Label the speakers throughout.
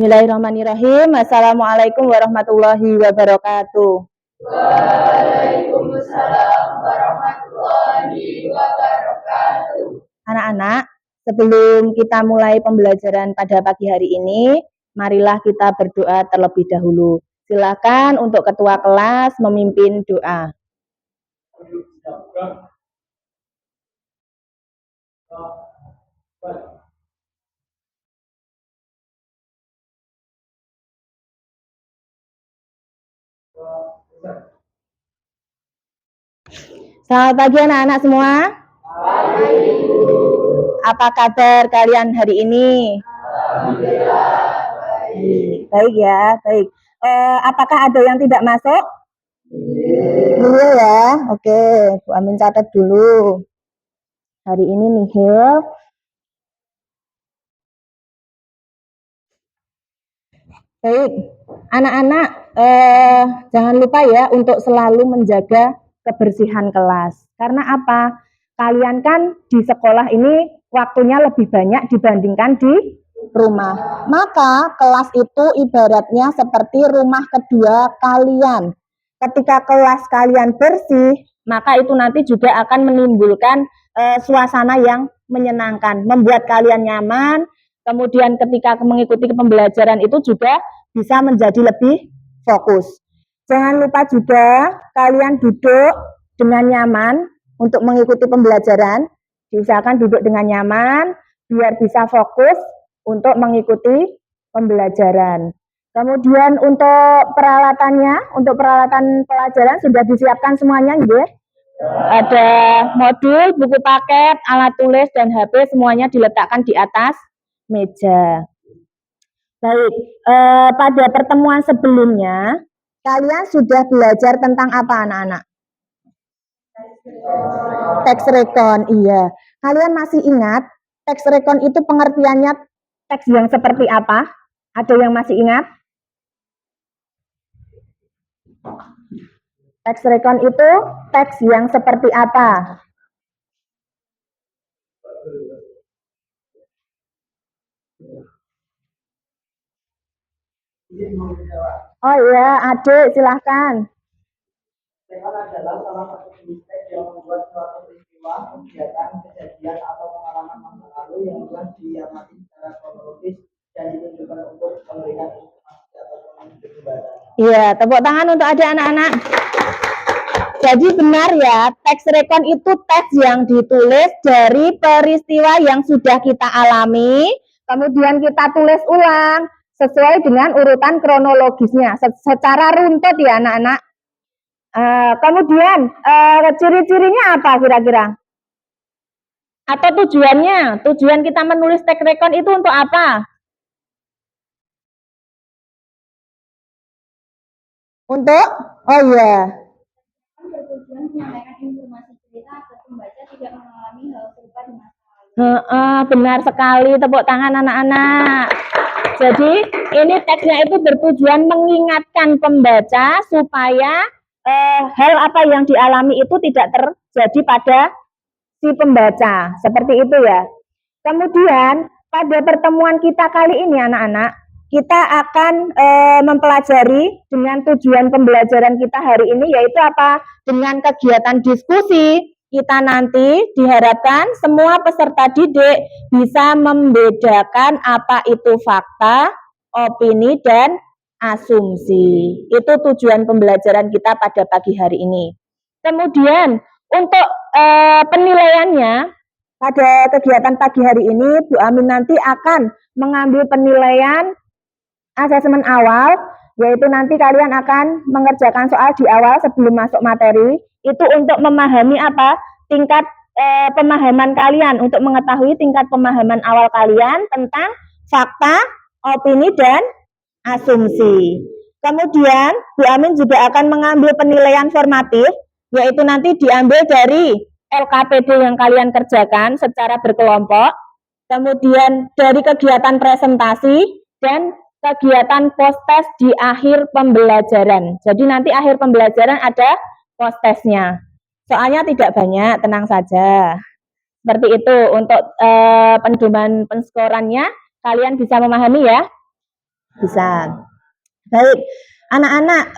Speaker 1: Bismillahirrahmanirrahim. Assalamualaikum warahmatullahi wabarakatuh.
Speaker 2: Waalaikumsalam warahmatullahi wabarakatuh.
Speaker 1: Anak-anak, sebelum kita mulai pembelajaran pada pagi hari ini, marilah kita berdoa terlebih dahulu. Silakan untuk ketua kelas memimpin doa. Selamat pagi anak-anak semua. Apa kabar kalian hari ini?
Speaker 2: Alhamdulillah,
Speaker 1: Baik ya, baik. Apakah ada yang tidak masuk? Iya ya, oke. Bu Amin catat dulu. Hari ini nihil. Baik, anak-anak jangan lupa ya untuk selalu menjaga kebersihan kelas. Karena apa? Kalian kan di sekolah ini waktunya lebih banyak dibandingkan di rumah. Maka kelas itu ibaratnya seperti rumah kedua kalian. Ketika kelas kalian bersih, maka itu nanti juga akan menimbulkan suasana yang menyenangkan, membuat kalian nyaman. Kemudian ketika mengikuti pembelajaran itu juga bisa menjadi lebih fokus. Jangan lupa juga kalian duduk dengan nyaman untuk mengikuti pembelajaran. Diusahakan duduk dengan nyaman biar bisa fokus untuk mengikuti pembelajaran. Kemudian untuk peralatannya, untuk peralatan pelajaran sudah disiapkan semuanya, gitu. Ada modul, buku paket, alat tulis, dan HP semuanya diletakkan di atas meja. Baik, pada pertemuan sebelumnya, kalian sudah belajar tentang apa anak-anak? Teks rekon, iya. Kalian masih ingat teks rekon itu pengertiannya teks yang seperti apa? Ada yang masih ingat? Teks rekon itu teks yang seperti apa? Oh iya, Adik, silahkan.
Speaker 2: Rekon adalah salah satu jenis teks yang membuat suatu peristiwa, kegiatan, kejadian, atau pengalaman masa lalu yang telah diamati secara kronologis dan ditunjukkan untuk memberikan informasi atau penjelasan.
Speaker 1: Iya, tepuk tangan untuk adik anak-anak. Jadi benar ya, teks rekon itu teks yang ditulis dari peristiwa yang sudah kita alami, kemudian kita tulis ulang sesuai dengan urutan kronologisnya, secara runtut ya anak-anak. Kemudian ciri-cirinya apa kira-kira? Atau tujuannya? Tujuan kita menulis teks rekon itu untuk apa? Untuk? Oh iya.
Speaker 3: Bertujuan menyampaikan informasi cerita agar pembaca tidak mengalami hal serupa di masa lalu.
Speaker 1: Benar sekali, tepuk tangan anak-anak. Jadi ini teksnya itu bertujuan mengingatkan pembaca supaya hal apa yang dialami itu tidak terjadi pada si pembaca, seperti itu ya. Kemudian pada pertemuan kita kali ini anak-anak, kita akan mempelajari dengan tujuan pembelajaran kita hari ini yaitu apa? Dengan kegiatan diskusi, kita nanti diharapkan semua peserta didik bisa membedakan apa itu fakta, opini, dan asumsi. Itu tujuan pembelajaran kita pada pagi hari ini. Kemudian untuk penilaiannya, pada kegiatan pagi hari ini, Bu Amin nanti akan mengambil penilaian asesmen awal, yaitu nanti kalian akan mengerjakan soal di awal sebelum masuk materi, itu untuk memahami apa? Tingkat pemahaman kalian, untuk mengetahui tingkat pemahaman awal kalian tentang fakta, opini, dan asumsi. Kemudian, Bu Amin juga akan mengambil penilaian formatif, yaitu nanti diambil dari LKPD yang kalian kerjakan secara berkelompok, kemudian dari kegiatan presentasi, dan kegiatan post-test di akhir pembelajaran. Jadi nanti akhir pembelajaran ada post-testnya. Soalnya tidak banyak, tenang saja. Seperti itu untuk pendoman penskorannya, kalian bisa memahami ya. Bisa. Baik, anak-anak,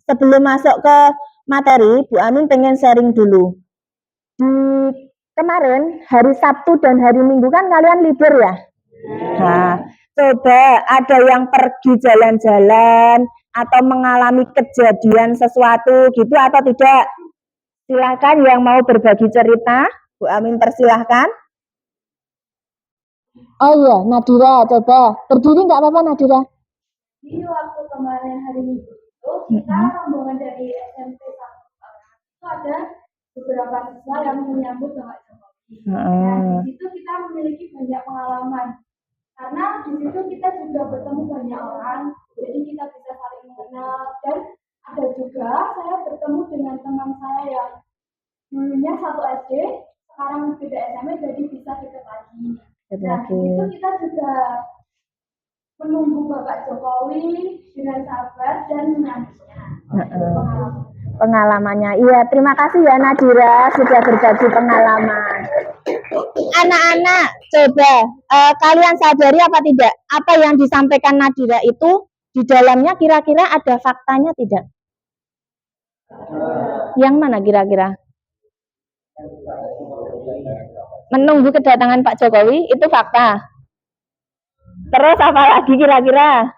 Speaker 1: sebelum masuk ke materi, Bu Amin pengen sharing dulu. Di kemarin, hari Sabtu dan hari Minggu kan kalian libur ya? Nah, coba ada yang pergi jalan-jalan atau mengalami kejadian sesuatu gitu atau tidak? Silahkan yang mau berbagi cerita, Bu Amin persilahkan. Oh iya, Nadira, coba. Berdiri nggak apa-apa, Nadira?
Speaker 3: Jadi waktu kemarin hari Minggu itu kita rombongan dari SMP 1 itu ada beberapa siswa yang menyambut Bapak Jokowi. Nah, di situ kita memiliki banyak pengalaman. Karena di situ kita juga bertemu banyak orang, jadi kita bisa saling mengenal. Dan ada juga saya bertemu dengan teman saya yang dulunya satu SD, sekarang beda SMP, jadi bisa dekat lagi. Nah, di situ kita juga menunggu Bapak Jokowi dengan sabar dan menantinya.
Speaker 1: Pengalamannya. Iya, terima kasih ya Nadira sudah berbagi pengalaman. Anak-anak, coba kalian sadari apa tidak? Apa yang disampaikan Nadira itu di dalamnya kira-kira ada faktanya tidak? Yang mana kira-kira? Menunggu kedatangan Pak Jokowi itu fakta. Terus apa lagi kira-kira?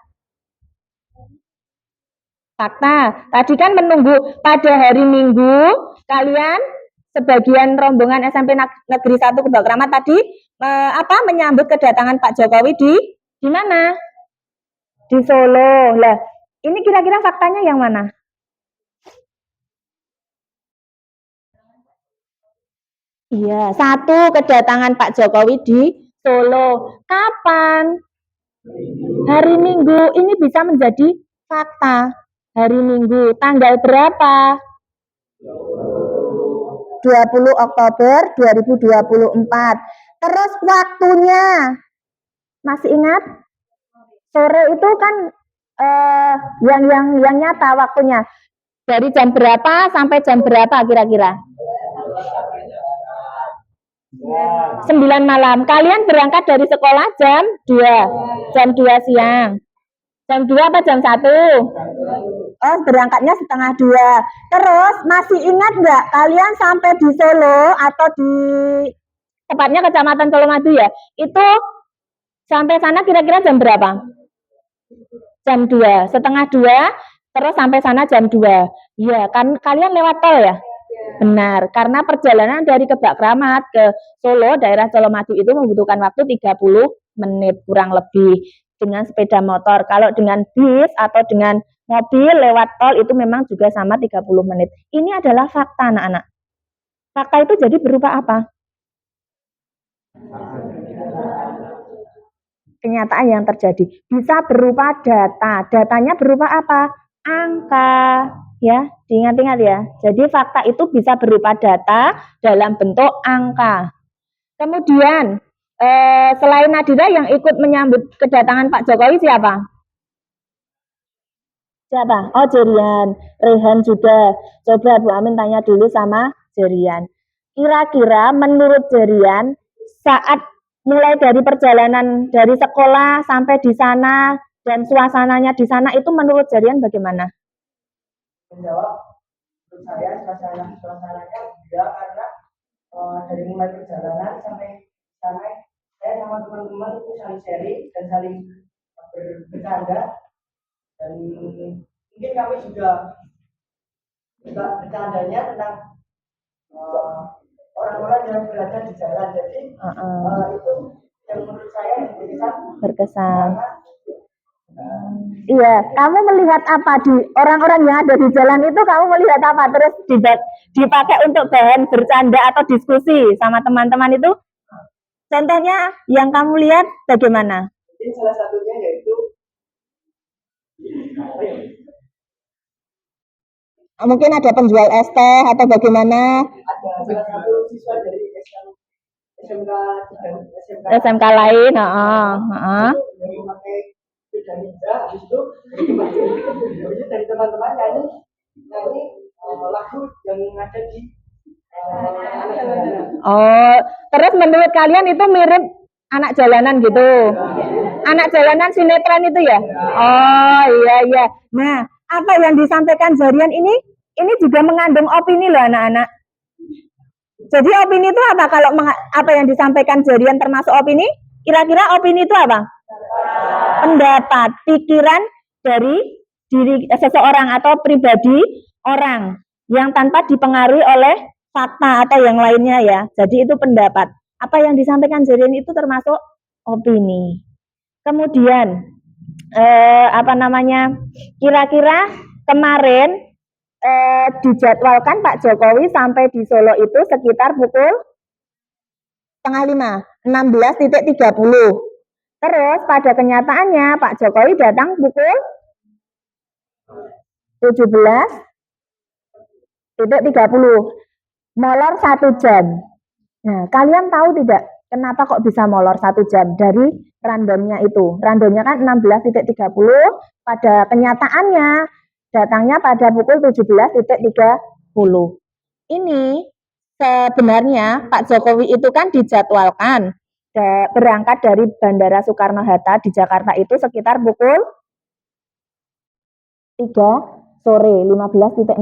Speaker 1: Fakta. Tadi kan menunggu pada hari Minggu, kalian sebagian rombongan SMP Negeri 1 Kebak Kramat tadi menyambut kedatangan Pak Jokowi di mana? Di Solo. Lah, ini kira-kira faktanya yang mana? Iya, satu kedatangan Pak Jokowi di Solo. Kapan? Hari Minggu. Ini bisa menjadi fakta. Hari Minggu. Tanggal berapa? 20 Oktober 2024. Terus waktunya. Masih ingat? Sore itu kan yang nyata waktunya. Dari jam berapa sampai jam berapa kira-kira? 9 malam. Kalian berangkat dari sekolah jam 2. Jam 2 siang. Jam 2 apa jam 1? Oh, berangkatnya setengah 2. Terus masih ingat nggak kalian sampai di Solo atau di tepatnya Kecamatan Colomadu ya? Itu sampai sana kira-kira jam berapa? Jam 2. Setengah 2. Terus sampai sana jam 2. Iya, kan kalian lewat tol ya? Benar, karena perjalanan dari Kebak Kramat ke Solo, daerah Colomadu itu membutuhkan waktu 30 menit kurang lebih dengan sepeda motor. Kalau dengan bis atau dengan mobil lewat tol itu memang juga sama 30 menit. Ini adalah fakta anak-anak. Fakta itu jadi berupa apa? Kenyataan yang terjadi. Bisa berupa data. Datanya berupa apa? Angka. Ya, diingat-ingat ya. Jadi fakta itu bisa berupa data dalam bentuk angka. Kemudian selain Nadira yang ikut menyambut kedatangan Pak Jokowi siapa? Siapa? Oh, Jerian. Rehan juga. Coba Bu Amin tanya dulu sama Jerian. Kira-kira menurut Jerian saat mulai dari perjalanan dari sekolah sampai di sana dan suasananya di sana itu menurut Jerian bagaimana?
Speaker 2: Menjawab, menurut saya suasananya beda karena dari mulai perjalanan sampai sana saya sama teman-teman itu saling sharing dan saling bercanda dan mungkin kami juga bercandanya tentang orang-orang yang berada di jalan, jadi itu yang menurut saya berkesan.
Speaker 1: Iya, kamu melihat apa di orang-orang yang ada di jalan itu? Kamu melihat apa? Terus dipakai untuk bahan bercanda atau diskusi sama teman-teman itu? Contohnya yang kamu lihat bagaimana?
Speaker 2: Ini salah satunya yaitu
Speaker 1: mungkin ada penjual es teh atau bagaimana?
Speaker 2: Ada salah satu siswa dari
Speaker 1: SMK lain,
Speaker 2: memakai sepeda ninja, habis itu dari teman-teman nyanyi lagu yang ada di anak jalanan.
Speaker 1: Oh, terus menurut kalian itu mirip anak jalanan gitu? Anak jalanan sinetron itu ya? Oh iya iya. Nah, apa yang disampaikan Zarian ini juga mengandung opini loh anak-anak. Jadi opini itu apa? Kalau apa yang disampaikan Zarian termasuk opini? Kira-kira opini itu apa? Pendapat, pikiran dari diri seseorang atau pribadi orang yang tanpa dipengaruhi oleh fakta atau yang lainnya ya. Jadi itu pendapat. Apa yang disampaikan Zarian itu termasuk opini. Kemudian apa namanya? Kira-kira kemarin dijadwalkan Pak Jokowi sampai di Solo itu sekitar pukul setengah 5, 16.30. Terus pada kenyataannya Pak Jokowi datang pukul 17.30, molor 1 jam. Nah, kalian tahu tidak kenapa kok bisa molor 1 jam dari randomnya itu? Randomnya kan 16.30, pada kenyataannya datangnya pada pukul 17.30. Ini sebenarnya Pak Jokowi itu kan dijadwalkan berangkat dari Bandara Soekarno-Hatta di Jakarta itu sekitar pukul 3 sore 15.00.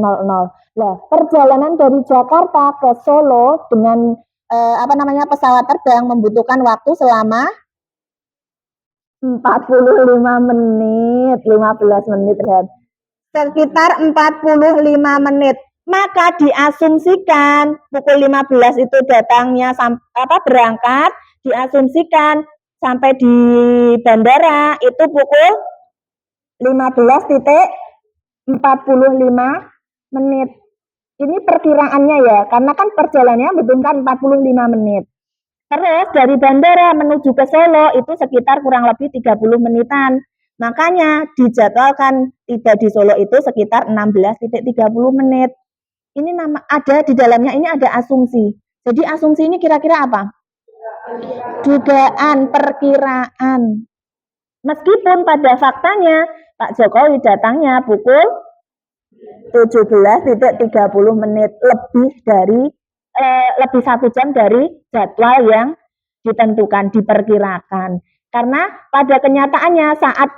Speaker 1: Nah, perjalanan dari Jakarta ke Solo dengan pesawat terbang membutuhkan waktu selama 45 menit, 15 menit kan. Sekitar 45 menit. Maka diasumsikan pukul 15 itu datangnya berangkat, diasumsikan sampai di bandara itu pukul 15.45 menit. Ini perkiraannya ya, karena kan perjalanannya membutuhkan 45 menit. Terus dari bandara menuju ke Solo itu sekitar kurang lebih 30 menitan. Makanya dijadwalkan tiba di Solo itu sekitar 16.30 menit. Ini ada di dalamnya ini ada asumsi. Jadi asumsi ini kira-kira apa? Dugaan, perkiraan. Meskipun pada faktanya Pak Jokowi datangnya pukul 17.30 menit, lebih 1 jam dari jadwal yang ditentukan, diperkirakan. Karena pada kenyataannya saat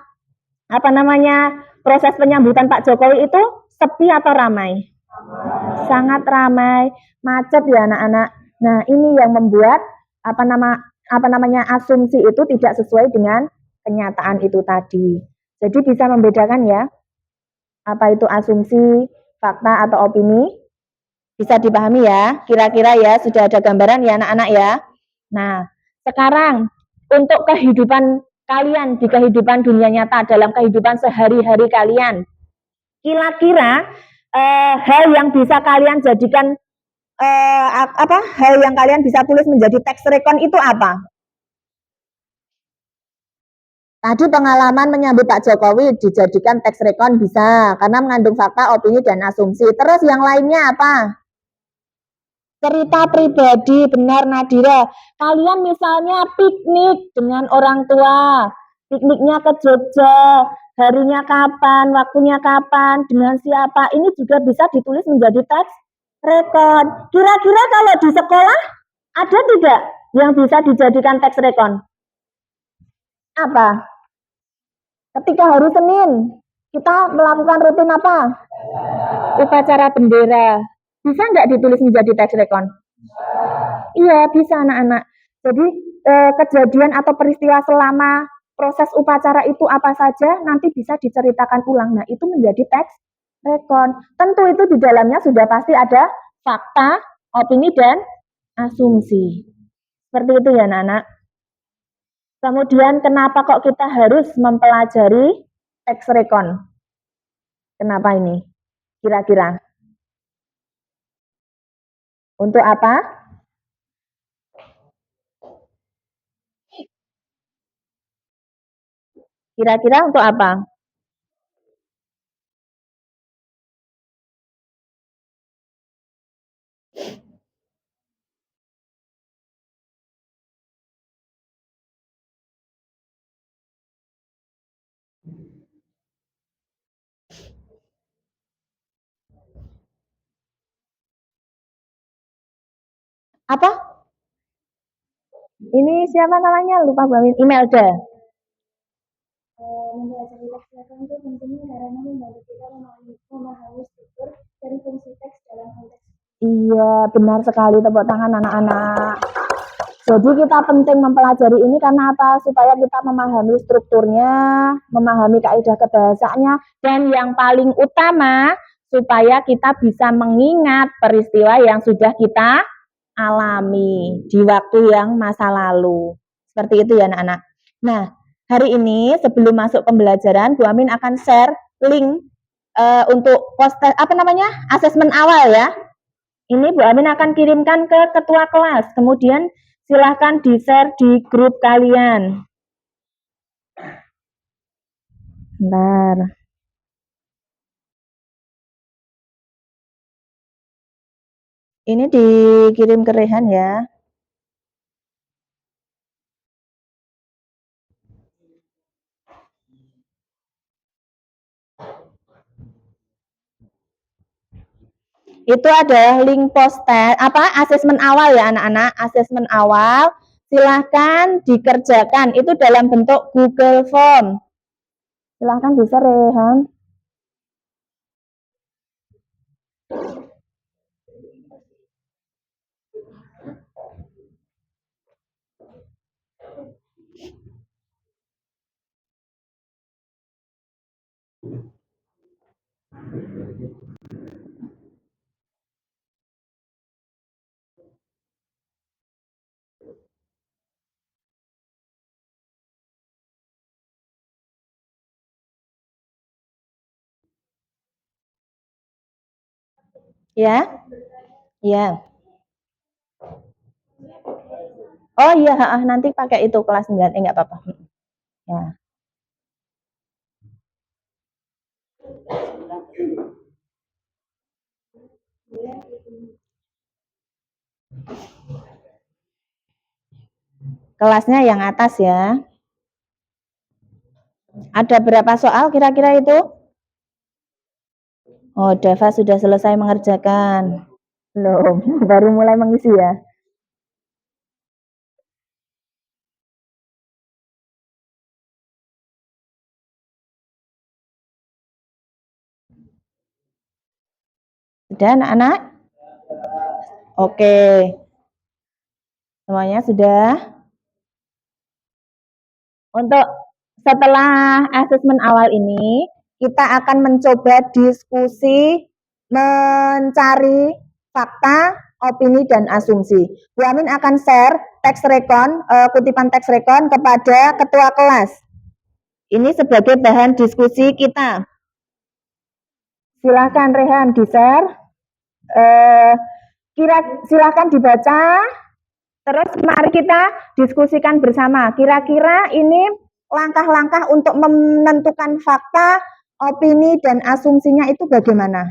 Speaker 1: proses penyambutan Pak Jokowi itu sepi atau ramai? Sangat ramai, macet ya anak-anak. Nah, ini yang membuat asumsi itu tidak sesuai dengan kenyataan itu tadi. Jadi bisa membedakan ya, apa itu asumsi, fakta atau opini. Bisa dipahami ya, kira-kira ya, sudah ada gambaran ya anak-anak ya. Nah, sekarang untuk kehidupan kalian di kehidupan dunia nyata, dalam kehidupan sehari-hari kalian, kira-kira hal yang bisa kalian jadikan hal yang kalian bisa tulis menjadi teks rekon itu apa? Tadi pengalaman menyambut Pak Jokowi dijadikan teks rekon bisa, karena mengandung fakta, opini, dan asumsi. Terus yang lainnya apa? Cerita pribadi, benar Nadira. Kalian misalnya piknik dengan orang tua, pikniknya ke Jogja, harinya kapan, waktunya kapan, dengan siapa, ini juga bisa ditulis menjadi teks rekon. Kira-kira kalau di sekolah ada tidak yang bisa dijadikan teks rekon? Apa? Ketika hari Senin, kita melakukan rutin apa? Upacara bendera. Bisa nggak ditulis menjadi teks rekon? Iya, bisa anak-anak. Jadi kejadian atau peristiwa selama proses upacara itu apa saja nanti bisa diceritakan ulang. Nah, itu menjadi teks rekon. Tentu itu di dalamnya sudah pasti ada fakta, opini, dan asumsi. Seperti itu ya anak-anak. Kemudian kenapa kok kita harus mempelajari teks rekon? Kenapa ini? Kira-kira? Untuk apa? Kira-kira untuk apa? Apa? Ini siapa namanya? Lupa banget. Imelda.
Speaker 3: mempelajari teks rekon itu pentingnya karena membantu kita memahami struktur dan fungsi teks dalam konteks.
Speaker 1: Iya, benar sekali, tepuk tangan anak-anak. Jadi kita penting mempelajari ini karena apa? Supaya kita memahami strukturnya, memahami kaidah kebahasaannya, dan yang paling utama supaya kita bisa mengingat peristiwa yang sudah kita alami di waktu yang masa lalu. Seperti itu ya anak-anak. Nah, hari ini sebelum masuk pembelajaran, Bu Amin akan share link untuk poster asesmen awal ya. Ini Bu Amin akan kirimkan ke ketua kelas. Kemudian silahkan di-share di grup kalian. Bentar. Ini dikirim ke Rehan ya. Itu adalah link poster asesmen awal ya anak-anak, asesmen awal. Silahkan dikerjakan, itu dalam bentuk Google Form. Silahkan di-share Rehan. Ya? Ya. Oh iya, nanti pakai itu kelas 9, enggak apa-apa. Ya. Kelasnya yang atas ya. Ada berapa soal kira-kira itu? Oh, Dava sudah selesai mengerjakan. Belum, baru mulai mengisi ya. Sudah anak-anak? Oke. Semuanya sudah? Untuk setelah asesmen awal ini, kita akan mencoba diskusi mencari fakta, opini, dan asumsi. Bu Amin akan share teks rekon, kutipan teks rekon kepada ketua kelas. Ini sebagai bahan diskusi kita. Silakan Rehan di-share. Silakan dibaca. Terus mari kita diskusikan bersama. Kira-kira ini langkah-langkah untuk menentukan fakta, opini, dan asumsinya itu bagaimana?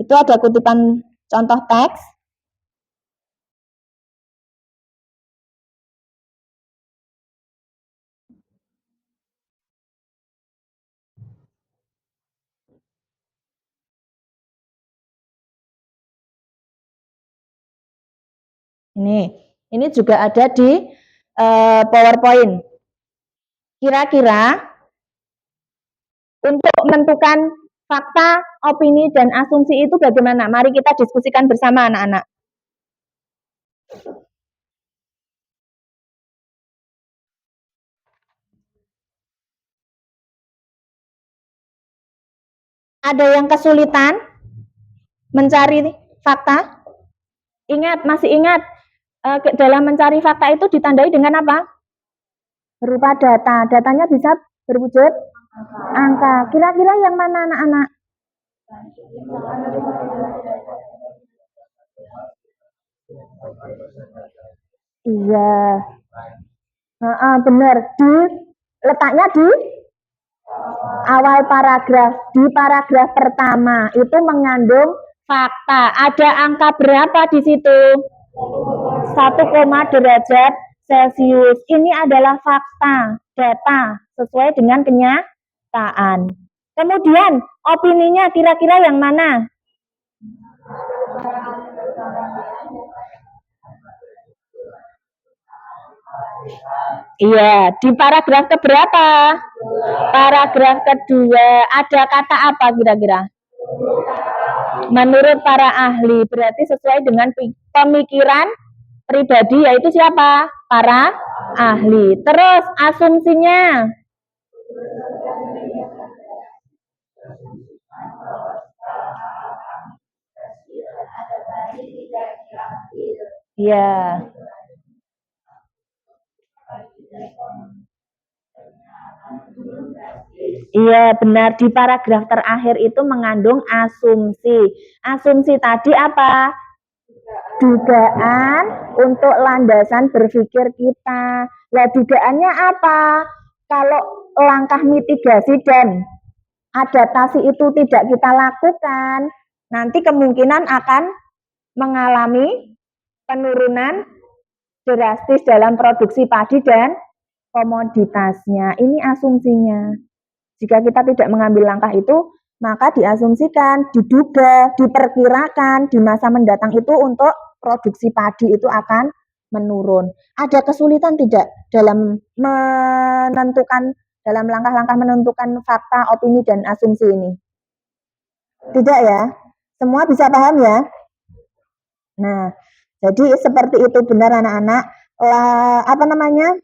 Speaker 1: Itu ada kutipan contoh teks. Ini juga ada di PowerPoint. Kira-kira untuk menentukan fakta, opini, dan asumsi itu bagaimana? Mari kita diskusikan bersama anak-anak. Ada yang kesulitan mencari fakta? Masih ingat, dalam mencari fakta itu ditandai dengan apa? Berupa data. Datanya bisa berwujud angka. Kira-kira yang mana anak-anak? Iya. Benar. Letaknya di awal paragraf. Di paragraf pertama itu mengandung fakta. Ada angka berapa di situ? 1, derajat Celcius. Ini adalah fakta, data sesuai dengan kenyataan. Kemudian opininya kira-kira yang mana? Iya, di paragraf keberapa? Paragraf kedua, ada kata apa kira-kira? Menurut para ahli, berarti sesuai dengan pemikiran pribadi, yaitu siapa? Para ahli. Terus asumsinya. Ya. Iya, benar. Di paragraf terakhir itu mengandung asumsi. Asumsi tadi apa? Dugaan untuk landasan berpikir kita. Lah, dugaannya apa? Kalau langkah mitigasi dan adaptasi itu tidak kita lakukan, nanti kemungkinan akan mengalami penurunan drastis dalam produksi padi dan komoditasnya. Ini asumsinya. Jika kita tidak mengambil langkah itu, maka diasumsikan, diduga, diperkirakan di masa mendatang itu untuk produksi padi itu akan menurun. Ada kesulitan tidak dalam menentukan, dalam langkah-langkah menentukan fakta, opini, dan asumsi ini? Tidak ya? Semua bisa paham ya? Nah, jadi seperti itu benar anak-anak. Apa namanya?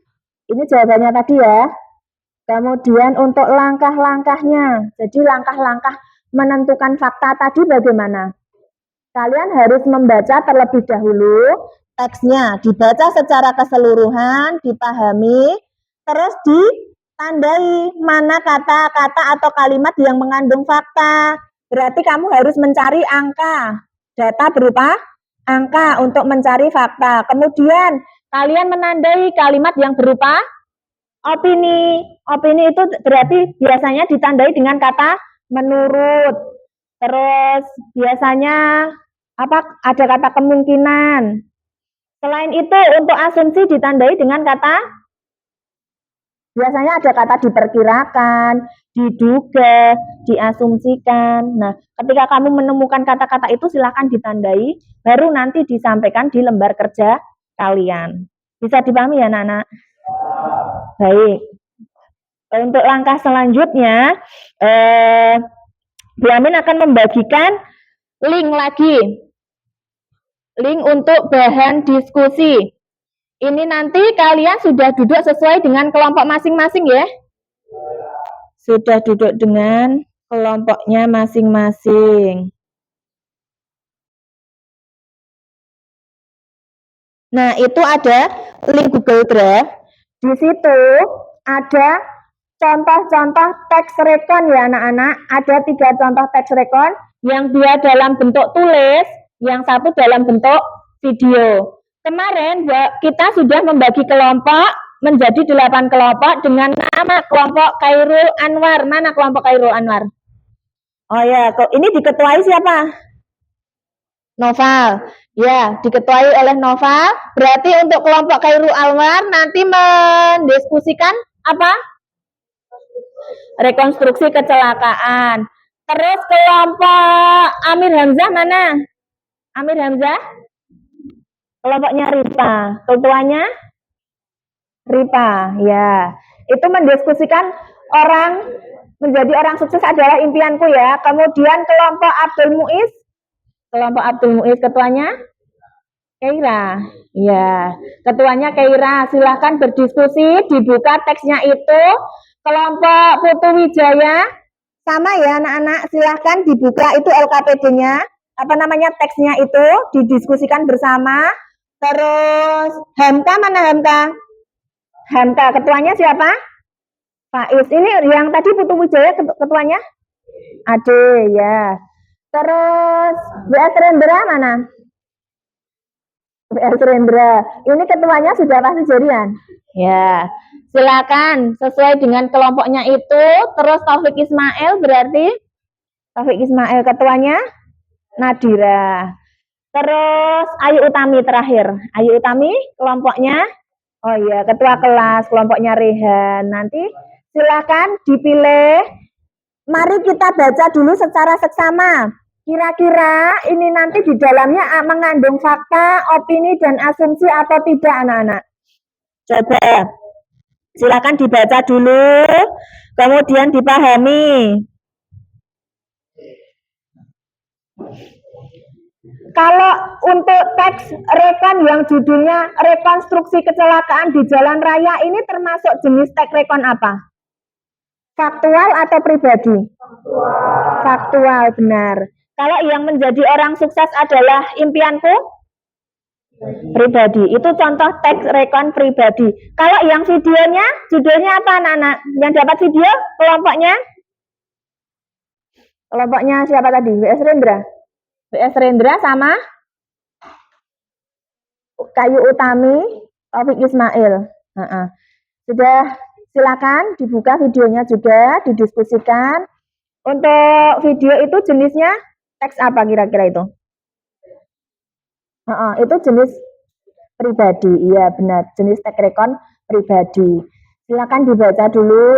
Speaker 1: Ini jawabannya tadi ya. Kemudian untuk langkah-langkahnya, jadi langkah-langkah menentukan fakta tadi bagaimana? Kalian harus membaca terlebih dahulu teksnya, dibaca secara keseluruhan, dipahami, terus ditandai mana kata-kata atau kalimat yang mengandung fakta. Berarti kamu harus mencari angka, data berupa angka untuk mencari fakta. Kemudian kalian menandai kalimat yang berupa opini. Opini itu berarti biasanya ditandai dengan kata menurut. Terus biasanya apa? Ada kata kemungkinan. Selain itu untuk asumsi ditandai dengan kata, biasanya ada kata diperkirakan, diduga, diasumsikan. Nah, ketika kamu menemukan kata-kata itu silakan ditandai, baru nanti disampaikan di lembar kerja kalian. Bisa dipahami ya anak-anak? Baik. Untuk langkah selanjutnya, Bu Amin akan membagikan link lagi. Link untuk bahan diskusi. Ini nanti kalian sudah duduk sesuai dengan kelompok masing-masing ya? Sudah duduk dengan kelompoknya masing-masing. Nah, itu ada link Google Drive. Di situ ada contoh-contoh teks rekon ya anak-anak. Ada 3 contoh teks rekon yang dia dalam bentuk tulis, yang satu dalam bentuk video. Kemarin kita sudah membagi kelompok menjadi 8 kelompok dengan nama kelompok Khairul Anwar. Mana kelompok Khairul Anwar? Oh ya, ini diketuai siapa? Noval. Ya, diketuai oleh Noval. Berarti untuk kelompok Khairul Anwar nanti mendiskusikan apa? Rekonstruksi kecelakaan. Terus kelompok Amir Hamzah mana? Amir Hamzah? Kelompoknya Ripa. Ketuanya? Ripa, ya. Itu mendiskusikan orang menjadi orang sukses adalah impianku ya. Kemudian kelompok Abdul Muiz. Kelompok Abdul Muiz ketuanya? Keira. Ya, ketuanya Keira. Silahkan berdiskusi, dibuka teksnya itu. Kelompok Putu Wijaya sama ya anak-anak, silahkan dibuka itu LKPD-nya, apa namanya teksnya itu didiskusikan bersama. Terus Hamka mana Hamka? Hamka ketuanya siapa? Faiz. Ini yang tadi Putu Wijaya ketuanya? Ade ya. Terus BS Rendra mana? BS Rendra. Ini ketuanya sudah pasti jadian? Ya. Silakan sesuai dengan kelompoknya itu. Terus Taufik Ismail berarti Taufik Ismail ketuanya Nadira. Terus Ayu Utami terakhir. Ayu Utami kelompoknya, oh iya ketua kelas kelompoknya Rehan. Nanti silakan dipilih. Mari kita baca dulu secara seksama. Kira-kira ini nanti di dalamnya mengandung fakta, opini dan asumsi atau tidak anak-anak? Coba. Silakan dibaca dulu, kemudian dipahami. Kalau untuk teks rekon yang judulnya rekonstruksi kecelakaan di jalan raya ini termasuk jenis teks rekon apa? Faktual atau pribadi? Faktual, benar. Kalau yang menjadi orang sukses adalah impianku? Pribadi. Itu contoh teks rekon pribadi. Kalau yang videonya, judulnya apa anak-anak? Yang dapat video kelompoknya? Kelompoknya siapa tadi? WS Rendra? WS Rendra sama Kayu Utami, Taufik Ismail. Sudah, silakan dibuka videonya juga, didiskusikan. Untuk video itu jenisnya teks apa kira-kira itu? Itu jenis pribadi, iya benar, jenis teks rekon pribadi. Silakan dibaca dulu,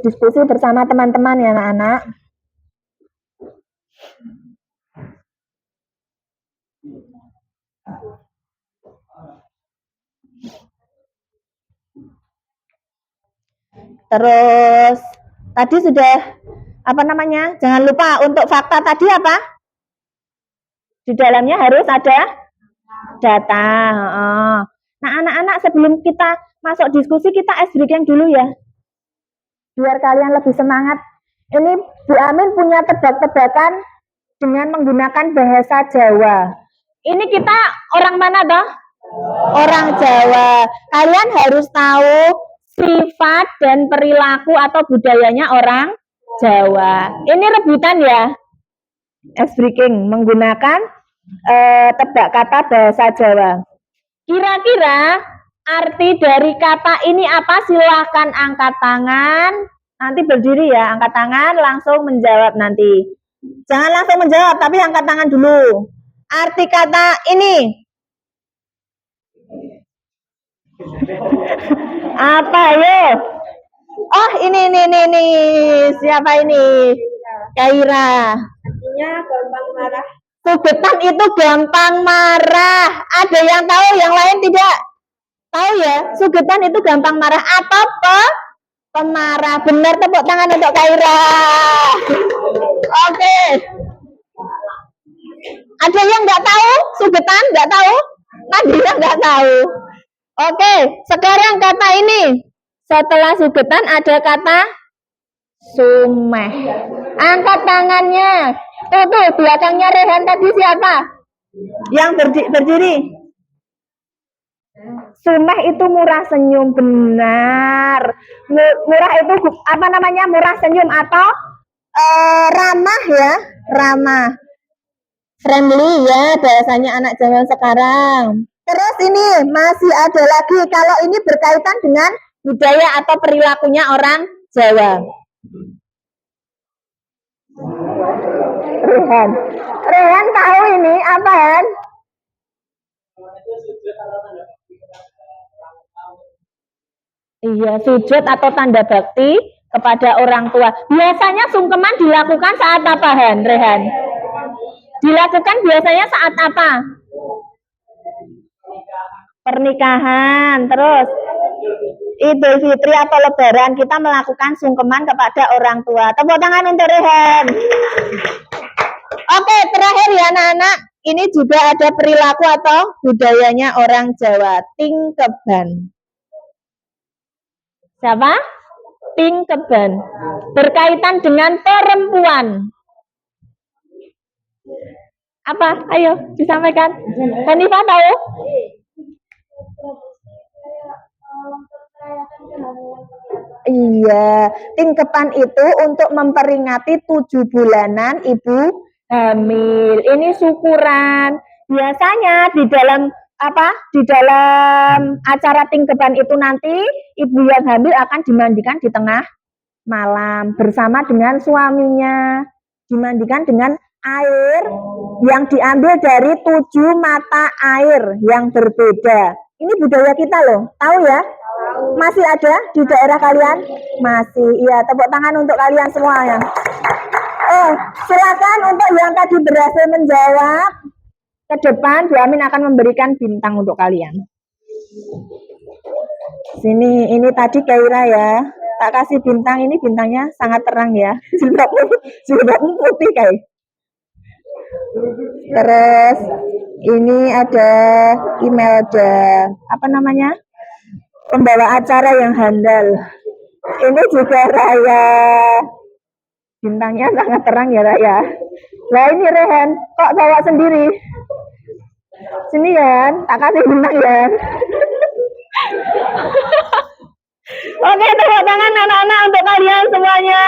Speaker 1: diskusi bersama teman-teman ya anak-anak. Terus tadi sudah apa namanya? Jangan lupa untuk fakta tadi apa? Di dalamnya harus ada data. Nah, anak-anak sebelum kita masuk diskusi kita ice breaking dulu ya. Biar kalian lebih semangat. Ini Bu Amin punya tebak-tebakan dengan menggunakan bahasa Jawa. Ini kita orang mana toh? Orang Jawa. Kalian harus tahu sifat dan perilaku atau budayanya orang Jawa. Ini rebutan ya. Ice breaking menggunakan tebak kata bahasa Jawa. Kira-kira arti dari kata ini apa? Silahkan angkat tangan. Nanti berdiri ya, angkat tangan langsung menjawab nanti. Jangan langsung menjawab, tapi angkat tangan dulu. Arti kata ini apa yo? Oh ini siapa ini? Kaira.
Speaker 3: Artinya gampang marah.
Speaker 1: Sugetan itu gampang marah. Ada yang tahu, yang lain tidak tahu ya? Sugetan itu gampang marah atau pemarah. Benar, tepuk tangan untuk Kaira. Oke. Ada yang nggak tahu? Sugetan nggak tahu? Nadia nggak tahu. Oke, sekarang kata ini. Setelah sugetan ada kata sumeh. Angkat tangannya. Tuh, belakangnya Rehan tadi siapa? Yang berdiri. Sumeh itu murah senyum, benar. Murah itu apa namanya? Murah senyum atau ramah ya, ramah. Friendly ya bahasanya anak zaman sekarang. Terus ini masih ada lagi kalau ini berkaitan dengan budaya atau perilakunya orang Jawa. Rehan tahu ini apa Han? Iya, sujud atau tanda bakti kepada orang tua. Biasanya sungkeman dilakukan saat apa Han, Rehan? Dilakukan biasanya saat apa? Pernikahan. Terus Idul Fitri atau Lebaran kita melakukan sungkeman kepada orang tua. Tepuk tangan untuk Rehan. Oke, terakhir ya anak-anak. Ini juga ada perilaku atau budayanya orang Jawa. Tingkeban. Siapa? Tingkeban. Berkaitan dengan perempuan. Apa? Ayo disampaikan. Hanifah tahu? Iya, tingkeban itu untuk memperingati 7 bulanan ibu hamil. Ini syukuran. Biasanya di dalam di dalam acara tingkeban itu nanti ibu yang hamil akan dimandikan di tengah malam bersama dengan suaminya. Dimandikan dengan air yang diambil dari 7 mata air yang berbeda. Ini budaya kita loh, tahu ya? Masih ada di daerah kalian? Masih, iya. Tepuk tangan untuk kalian semua ya. Silakan untuk yang tadi berhasil menjawab. Ke depan Bu Amin akan memberikan bintang untuk kalian. Sini, ini tadi Kaira ya. Tak kasih bintang, ini bintangnya sangat terang ya. Jilbabmu putih kayak. Terus ini ada Imelda, apa namanya? Pembawa acara yang handal. Ini juga Raya. Bintangnya sangat terang ya Raya. Nah ini Rehan, kok bawa sendiri? Sini ya, tak kasih bintang ya. Oke, tepuk tangan anak-anak untuk kalian semuanya.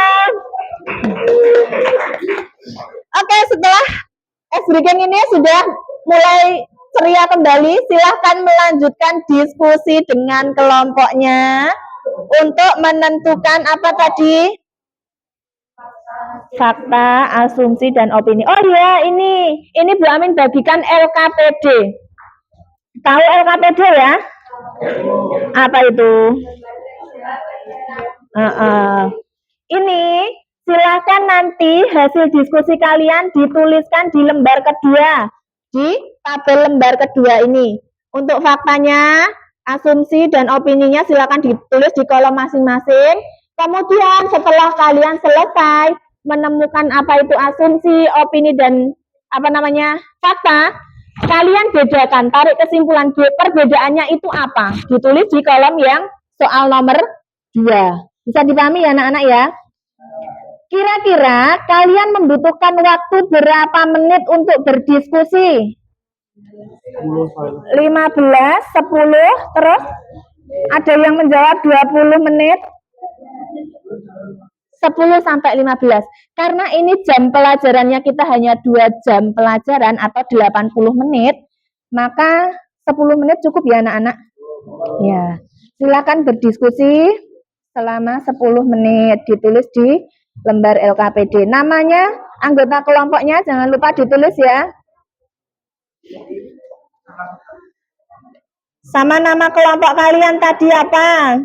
Speaker 1: Oke, setelah ice breaking ini sudah mulai ceria kembali, silahkan melanjutkan diskusi dengan kelompoknya untuk menentukan apa tadi? Fakta, asumsi, dan opini. Oh ya, ini Bu Amin bagikan LKPD. Tahu LKPD ya? Apa itu? Ini silakan nanti hasil diskusi kalian dituliskan di lembar kedua, di tabel lembar kedua ini. Untuk faktanya, asumsi dan opininya silakan ditulis di kolom masing-masing. Kemudian setelah kalian selesai menemukan apa itu asumsi, opini dan apa namanya fakta, kalian bedakan, tarik kesimpulan perbedaannya itu apa. Ditulis di kolom yang soal nomor 2. Bisa dipahami ya anak-anak ya? Kira-kira kalian membutuhkan waktu berapa menit untuk berdiskusi? 15, 10, terus ada yang menjawab 20 menit? 10 sampai 15. Karena ini jam pelajarannya kita hanya 2 jam pelajaran atau 80 menit, maka 10 menit cukup ya anak-anak? Ya, silakan berdiskusi selama 10 menit, ditulis di lembar LKPD. Namanya, anggota kelompoknya jangan lupa ditulis ya. Sama nama kelompok kalian tadi apa?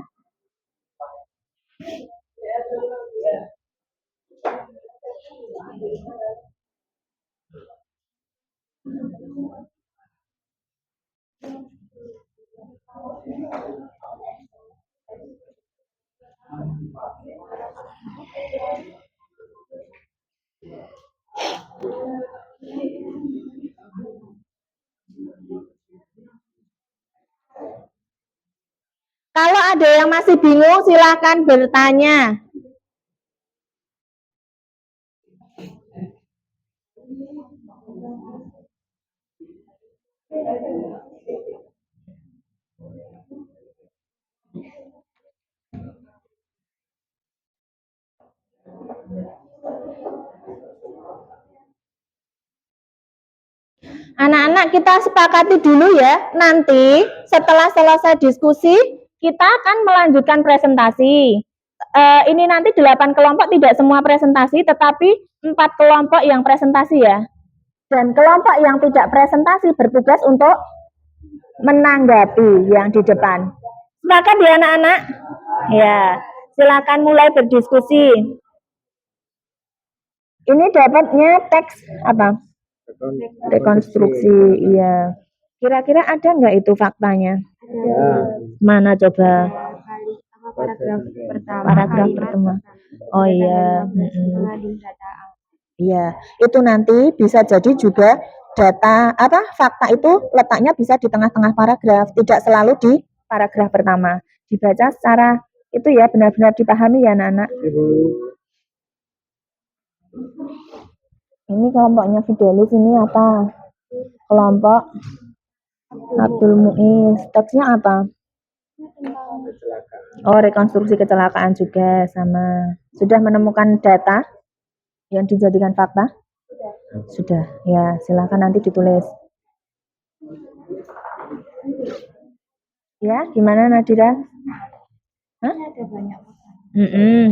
Speaker 1: Kalau ada yang masih bingung, silakan bertanya. Anak-anak kita sepakati dulu ya, nanti setelah selesai diskusi, kita akan melanjutkan presentasi. Ini nanti 8 kelompok tidak semua presentasi, tetapi 4 kelompok yang presentasi ya. Dan kelompok yang tidak presentasi bertugas untuk menanggapi yang di depan. Silakan ya anak-anak. Ya, silakan mulai berdiskusi. Ini dapatnya teks apa? Rekonstruksi, iya. Kira-kira ada nggak itu faktanya?
Speaker 4: Ya.
Speaker 1: Mana coba?
Speaker 3: Paragraf
Speaker 1: pertama. Oh iya. Iya, itu nanti bisa jadi juga data apa fakta itu letaknya bisa di tengah-tengah paragraf, tidak selalu di paragraf pertama. Dibaca secara itu ya benar-benar dipahami ya anak-anak. Ini kelompoknya Fidelis, ini apa? Kelompok Abdul Muiz. Teksnya apa? Oh, rekonstruksi kecelakaan juga sama. Sudah menemukan data yang dijadikan fakta? Sudah. Ya, silakan nanti ditulis. Ya, gimana Nadira? Hah?
Speaker 3: Ada banyak.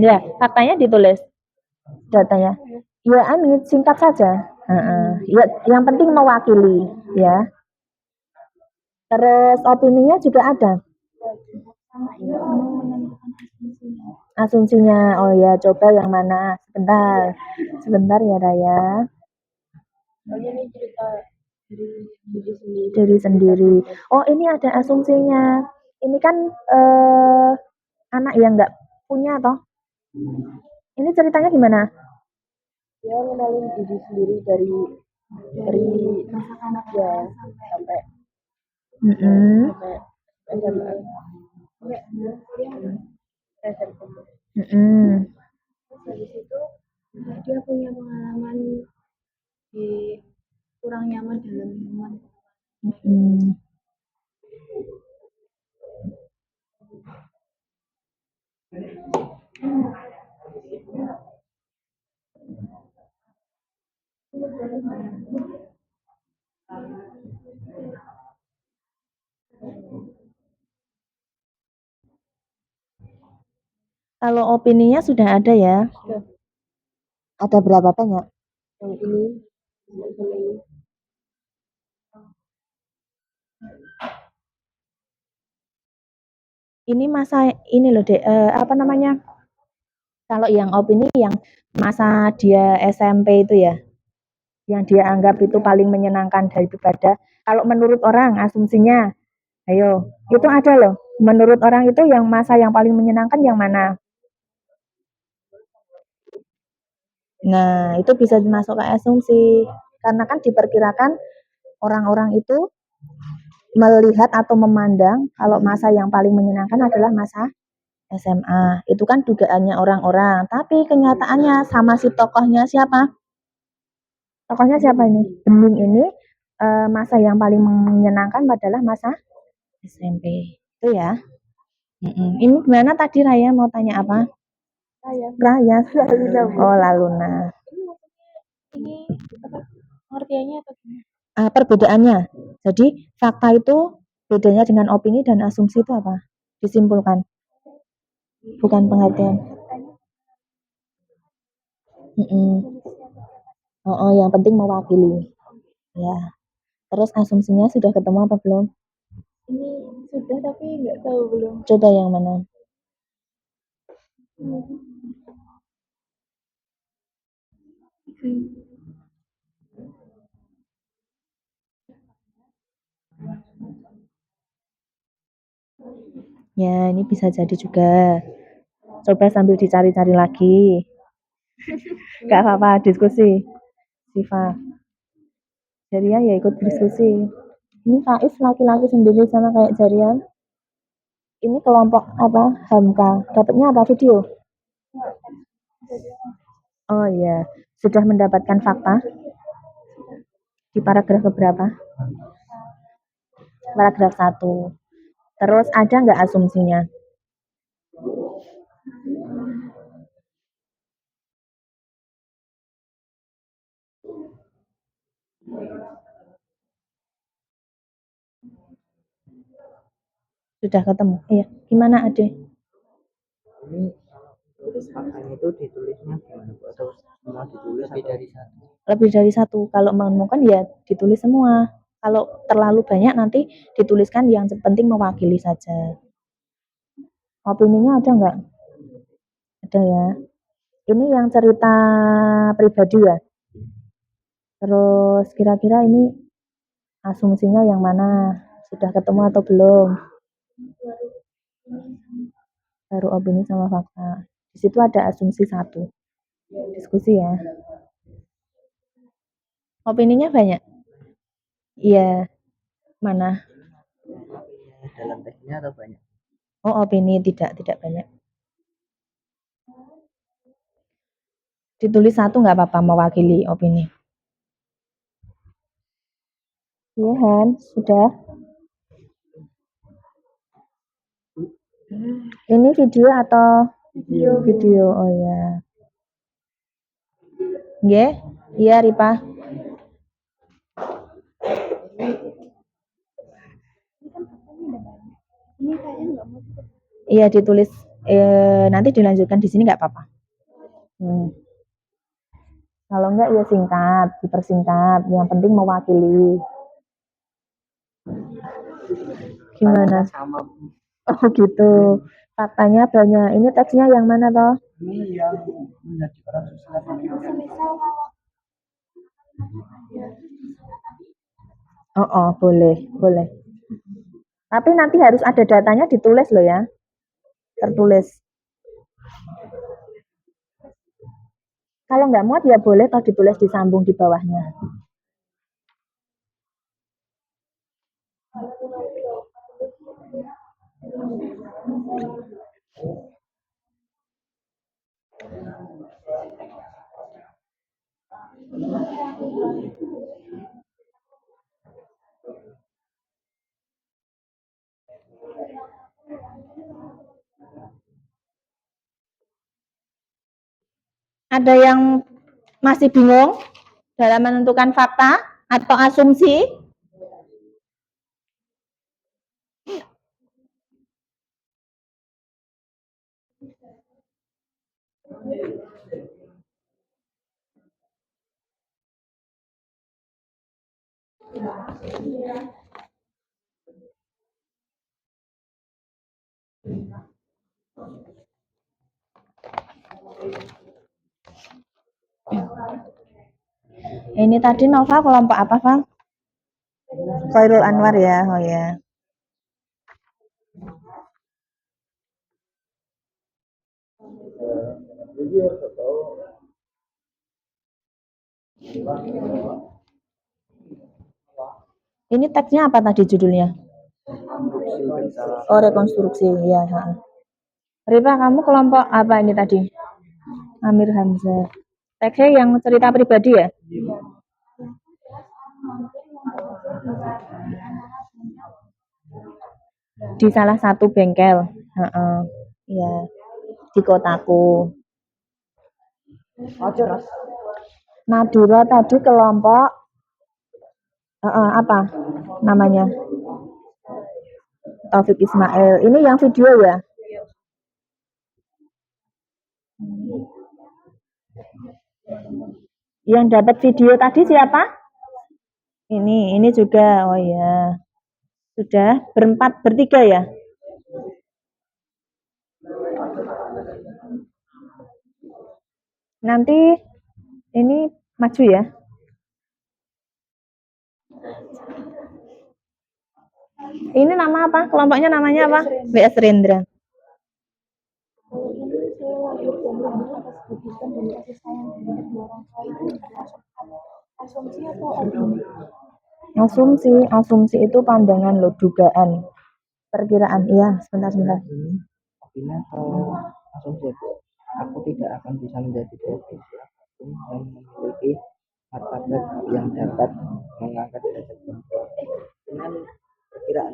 Speaker 1: Ya, faktanya ditulis. Datanya. Ya, Amit, singkat saja. Ya, yang penting mewakili, ya. Terus opininya juga ada. Asumsinya, oh ya, coba yang mana? Sebentar ya Raya. Dari sendiri. Oh, ini ada asumsinya. ini kan anak yang nggak punya toh. Ini ceritanya gimana?
Speaker 4: Dia ngenalin diri sendiri dari masa kanak ya sampai SMA. Habis itu dia punya pengalaman di kurang nyaman dalam lingkungan.
Speaker 1: Kalau opininya sudah ada ya?
Speaker 4: Sudah.
Speaker 1: Ada berapa banyak?
Speaker 4: Yang ini
Speaker 1: Ini masa ini loh Dek, apa namanya? Kalau yang opini yang masa dia SMP itu ya, yang dia anggap itu paling menyenangkan daripada kalau menurut orang asumsinya, ayo, itu ada loh. Menurut orang itu yang masa yang paling menyenangkan yang mana? Nah, itu bisa masuk ke asumsi. Karena kan diperkirakan orang-orang itu melihat atau memandang kalau masa yang paling menyenangkan adalah masa SMA. Itu kan dugaannya orang-orang. Tapi kenyataannya sama si tokohnya siapa? Tokohnya siapa ini? Bening ini masa yang paling menyenangkan adalah masa SMP. Itu ya. Ini gimana tadi Raya mau tanya apa? Raya. Oh, Laluna.
Speaker 4: ini apa pengertiannya atau gimana?
Speaker 1: Perbedaannya. Jadi fakta itu bedanya dengan opini dan asumsi itu apa? Disimpulkan. Bukan pengertian. Oh, yang penting mewakili. Ya. Terus asumsinya sudah ketemu apa belum?
Speaker 4: Ini sudah tapi nggak tahu belum.
Speaker 1: Coba yang mana? Ya, ini bisa jadi juga. Coba sambil dicari-cari lagi. Gak apa-apa, diskusi. Siva. Jarian ya ikut diskusi. Ini Faiz laki-laki sendiri sama kayak Jarian. Ini kelompok apa? Hamka. Dapatnya apa video? Oh iya, sudah mendapatkan fakta di paragraf berapa? Paragraf 1. Terus ada nggak asumsinya? Sudah ketemu? Iya. Gimana Ade?
Speaker 2: Ini faktanya itu ditulisnya gimana Bu? Atau semua ditulis lebih dari satu?
Speaker 1: Lebih dari satu. Kalau menemukan ya ditulis semua. Kalau terlalu banyak nanti dituliskan yang penting mewakili saja. Opininya ada nggak? Ada ya. Ini yang cerita pribadi ya. Terus kira-kira ini asumsinya yang mana? Sudah ketemu atau belum? Baru opini sama fakta. Di situ ada asumsi 1. Diskusi ya. Opininya banyak? Iya. Mana?
Speaker 2: Dalam teksnya atau banyak?
Speaker 1: Oh, opini tidak banyak. Ditulis 1 nggak apa-apa mewakili opini. Iya, Han, sudah. Ini video atau video? Oh ya. Nggih? Iya, Ripa.
Speaker 4: Ini kayaknya nggak mau.
Speaker 1: Iya, ditulis nanti dilanjutkan di sini nggak apa-apa. Kalau enggak ya singkat, dipersingkat. Yang penting mewakili. Gimana?
Speaker 2: Sama.
Speaker 1: Oh gitu. Faktanya banyak. Ini teksnya yang mana toh?
Speaker 2: Ini yang menjadi orang susah.
Speaker 1: Oh, boleh. Tapi nanti harus ada datanya ditulis loh ya. Tertulis. Kalau nggak muat ya boleh toh ditulis disambung di bawahnya. Ada yang masih bingung dalam menentukan fakta atau asumsi? Ini tadi Nova kelompok apa, Val? Khairul Anwar ya, oh ya. Ini teksnya apa tadi judulnya? Oh, rekonstruksi, ya. Riva, kamu kelompok apa ini tadi? Amir Hamzah. Teksnya yang cerita pribadi ya? Di salah satu bengkel. Ya, di kotaku. Madura tadi kelompok apa namanya? Taufik Ismail. Ini yang video ya? Yang dapat video tadi siapa? Ini juga. Oh ya. Sudah bertiga ya? Nanti ini maju ya. Ini nama apa? Kelompoknya namanya apa? WS Rendra. Asumsi itu pandangan lo, dugaan, perkiraan. Iya, sebentar.
Speaker 2: Artinya kalau asumsi itu, aku tidak akan bisa menjadi profesi apapun yang memiliki martabat yang dapat mengangkat derajat perempuan dengan perkiraan.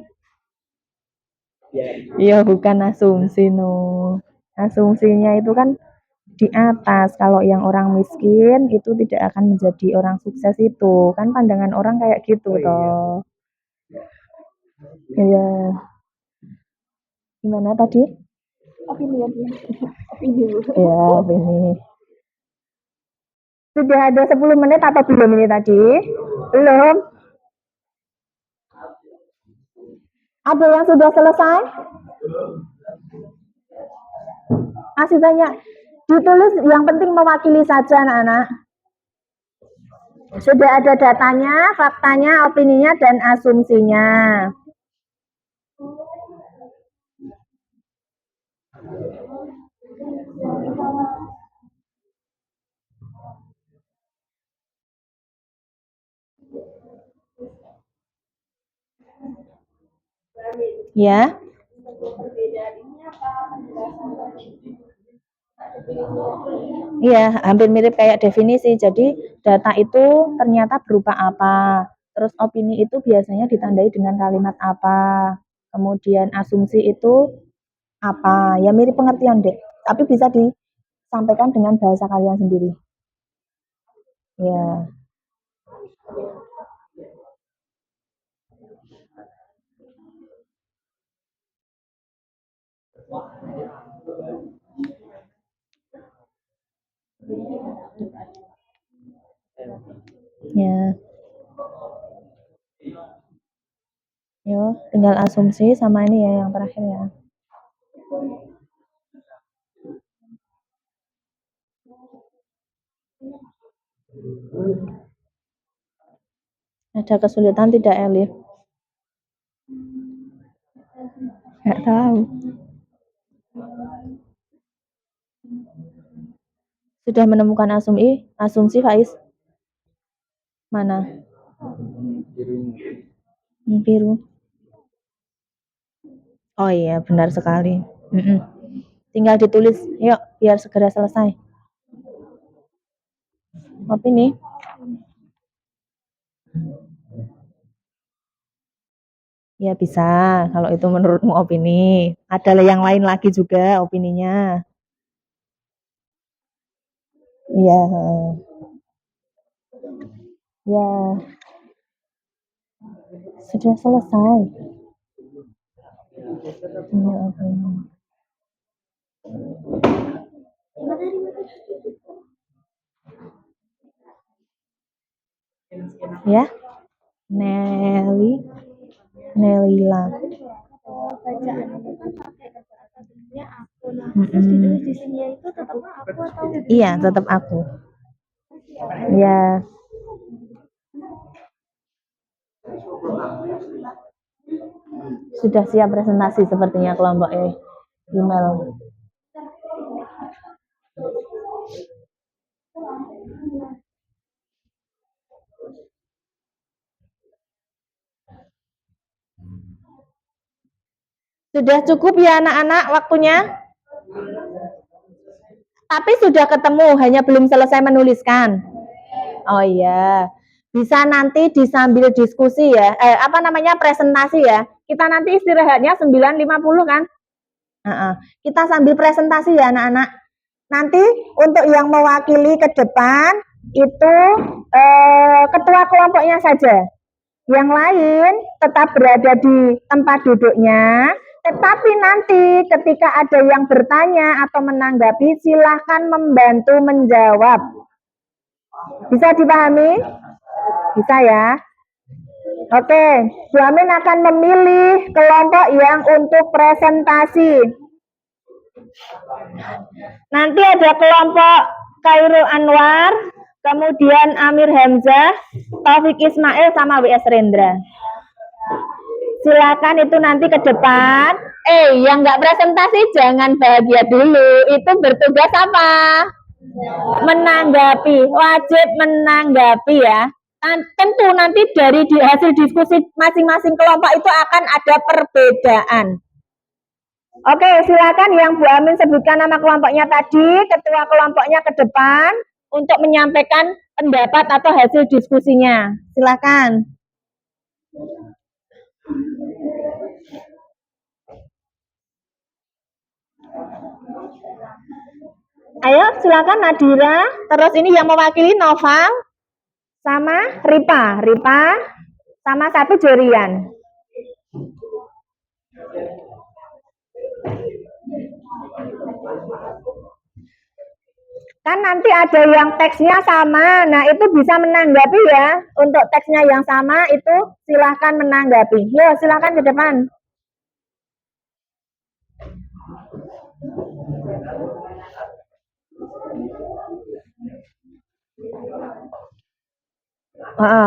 Speaker 1: Iya, bukan asumsi no. Asumsinya itu kan di atas. Kalau yang orang miskin itu tidak akan menjadi orang sukses itu. Kan pandangan orang kayak gitu toh. Iya. Gimana tadi?
Speaker 4: Opini.
Speaker 1: Ya, opini. Sudah ada 10 menit atau belum ini tadi? Belum. Ada yang sudah selesai? Masih banyak. Ditulis yang penting mewakili saja anak-anak. Sudah ada datanya, faktanya, opininya, dan asumsinya. Ya. Iya, hampir mirip kayak definisi. Jadi data itu ternyata berupa apa. Terus opini itu biasanya ditandai dengan kalimat apa. Kemudian asumsi itu apa. Ya mirip pengertian deh. Tapi bisa disampaikan dengan bahasa kalian sendiri. Ya. Ya. Yo, tinggal asumsi sama ini ya yang terakhir ya. Ada kesulitan tidak, Elif? Nggak tahu. Sudah menemukan asumsi Faiz? Mana? Yang biru. Oh iya, benar sekali. Tinggal ditulis, yuk, biar segera selesai. Opini? Ya bisa, kalau itu menurutmu opini. Ada yang lain lagi juga opininya. Iya. Ya, sudah selesai. Iya, opini. Ya, Nelila.
Speaker 4: Bacaan itu kan pakai kata-katanya aku. Nah, terus ditulis di sini itu tetap aku atau?
Speaker 1: Iya, tetap aku. Ya. Sudah siap presentasi sepertinya kelompok email. Sudah cukup ya anak-anak waktunya? Tapi sudah ketemu, hanya belum selesai menuliskan. Oh iya, bisa nanti disambil diskusi ya. Presentasi ya. Kita nanti istirahatnya 9.50 kan? Kita sambil presentasi ya anak-anak. Nanti untuk yang mewakili ke depan itu ketua kelompoknya saja. Yang lain tetap berada di tempat duduknya, tetapi nanti ketika ada yang bertanya atau menanggapi, silahkan membantu menjawab. Bisa dipahami? Bisa ya? Oke, Bu Amin akan memilih kelompok yang untuk presentasi. Nanti ada kelompok Khairul Anwar, kemudian Amir Hamzah, Taufik Ismail, sama WS Rendra. Silakan itu nanti ke depan. Yang nggak presentasi jangan bahagia dulu. Itu bertugas apa? Menanggapi. Wajib menanggapi ya. Tentu nanti dari hasil diskusi masing-masing kelompok itu akan ada perbedaan. Oke, silakan yang Bu Amin sebutkan nama kelompoknya tadi, ketua kelompoknya ke depan untuk menyampaikan pendapat atau hasil diskusinya. Silakan. Ayo, silakan Nadira. Terus ini yang mewakili Noval sama Ripa, sama satu Jerian. Kan nanti ada yang teksnya sama, nah itu bisa menanggapi ya. Untuk teksnya yang sama itu silahkan menanggapi. Yuk, silahkan ke depan.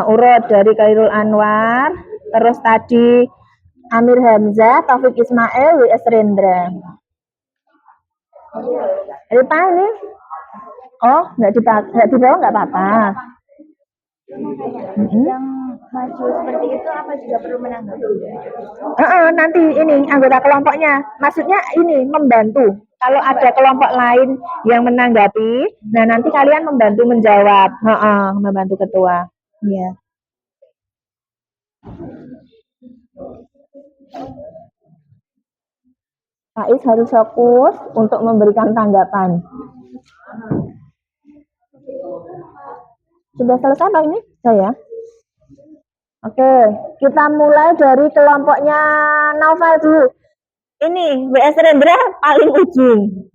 Speaker 1: Urut dari Khairul Anwar, terus tadi Amir Hamzah, Taufik Ismail, WS Rendra. Ripa ini? Oh, nggak dibawa nggak apa-apa.
Speaker 4: Yang maju seperti itu apa juga perlu menanggapi?
Speaker 1: Nanti ini anggota kelompoknya, maksudnya ini membantu. Kalau ada kelompok lain yang menanggapi, nah nanti kalian membantu menjawab, membantu ketua. Iya. Faiz harus fokus untuk memberikan tanggapan. Sudah selesai Pak ini? Saya. Oke, kita mulai dari kelompoknya Novel dulu. Ini WS Rendra paling ujung.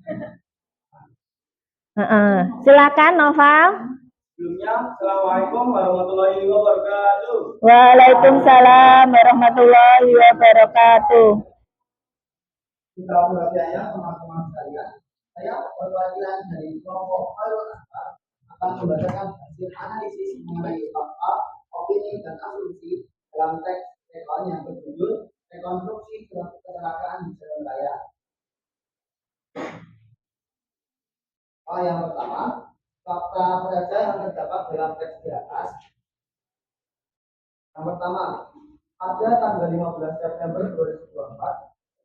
Speaker 1: Silakan Novel.
Speaker 2: Sebelumnya, Assalamualaikum warahmatullahi wabarakatuh.
Speaker 1: Waalaikumsalam warahmatullahi wabarakatuh.
Speaker 2: Kita perhatiannya teman-teman sekalian, saya perwakilan dari kelompok Khairul Anwar akan membacakan hasil analisis mengenai fakta, opini dan asumsi dalam teks rekon yang berjudul Rekonstruksi Kecelakaan di pertama, fakta saja yang terdapat dalam teks di atas. Yang pertama, pada tanggal 15 September 2024,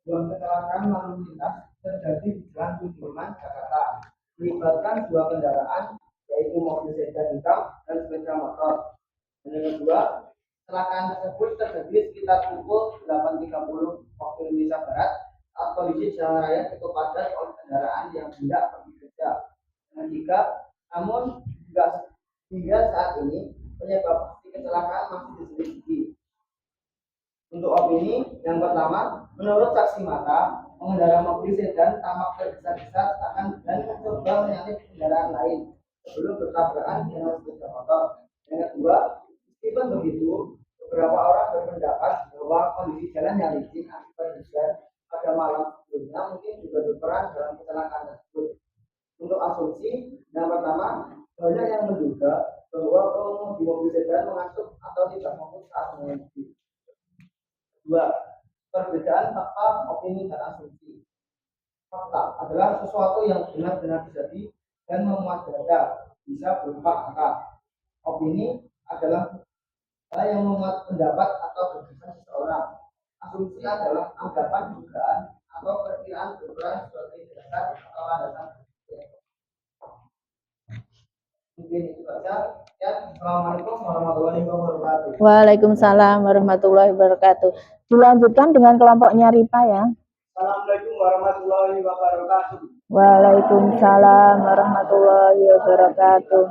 Speaker 2: sebuah kecelakaan lalu lintas terjadi di Jalan Sudirman, Jakarta, melibatkan dua kendaraan, yaitu mobil sedan hitam dan sepeda motor. Dan yang kedua, kecelakaan tersebut terjadi sekitar pukul 8.30 waktu Indonesia Barat saat kondisi jalan raya cukup padat oleh kendaraan yang hendak pergi kerja. Yang ketiga, namun hingga saat ini penyebab kecelakaan masih diselidiki. Untuk opini yang pertama, menurut saksi mata, pengendara mobil sedan tampak tergesa-gesa akan dan mencoba menyalip kendaraan lain sebelum bertabrakan dengan sepeda motor. Yang kedua, meskipun begitu, beberapa orang berpendapat bahwa kondisi jalan yang licin akibat hujan pada malam sebelumnya mungkin juga berperan dalam kecelakaan tersebut. Untuk asumsi, yang pertama, banyak yang menduga bahwa pengemudi mobil sedan mengantuk atau tidak fokus saat mengemudi. Dua, perbedaan fakta, opini, dan asumsi. Fakta adalah sesuatu yang benar-benar terjadi dan memuat data, bisa berupa angka. Opini adalah hal yang memuat pendapat atau gagasan seseorang. Asumsi adalah anggapan, dugaan, atau perkiraan berperan sebagai dasar atau landasan. Mungkin itu saja. Ya, Assalamualaikum warahmatullahi wabarakatuh.
Speaker 1: Waalaikumsalam warahmatullahi wabarakatuh. Dilanjutkan dengan kelompoknya Ripa ya.
Speaker 2: Assalamualaikum warahmatullahi wabarakatuh.
Speaker 1: Waalaikumsalam warahmatullahi wabarakatuh.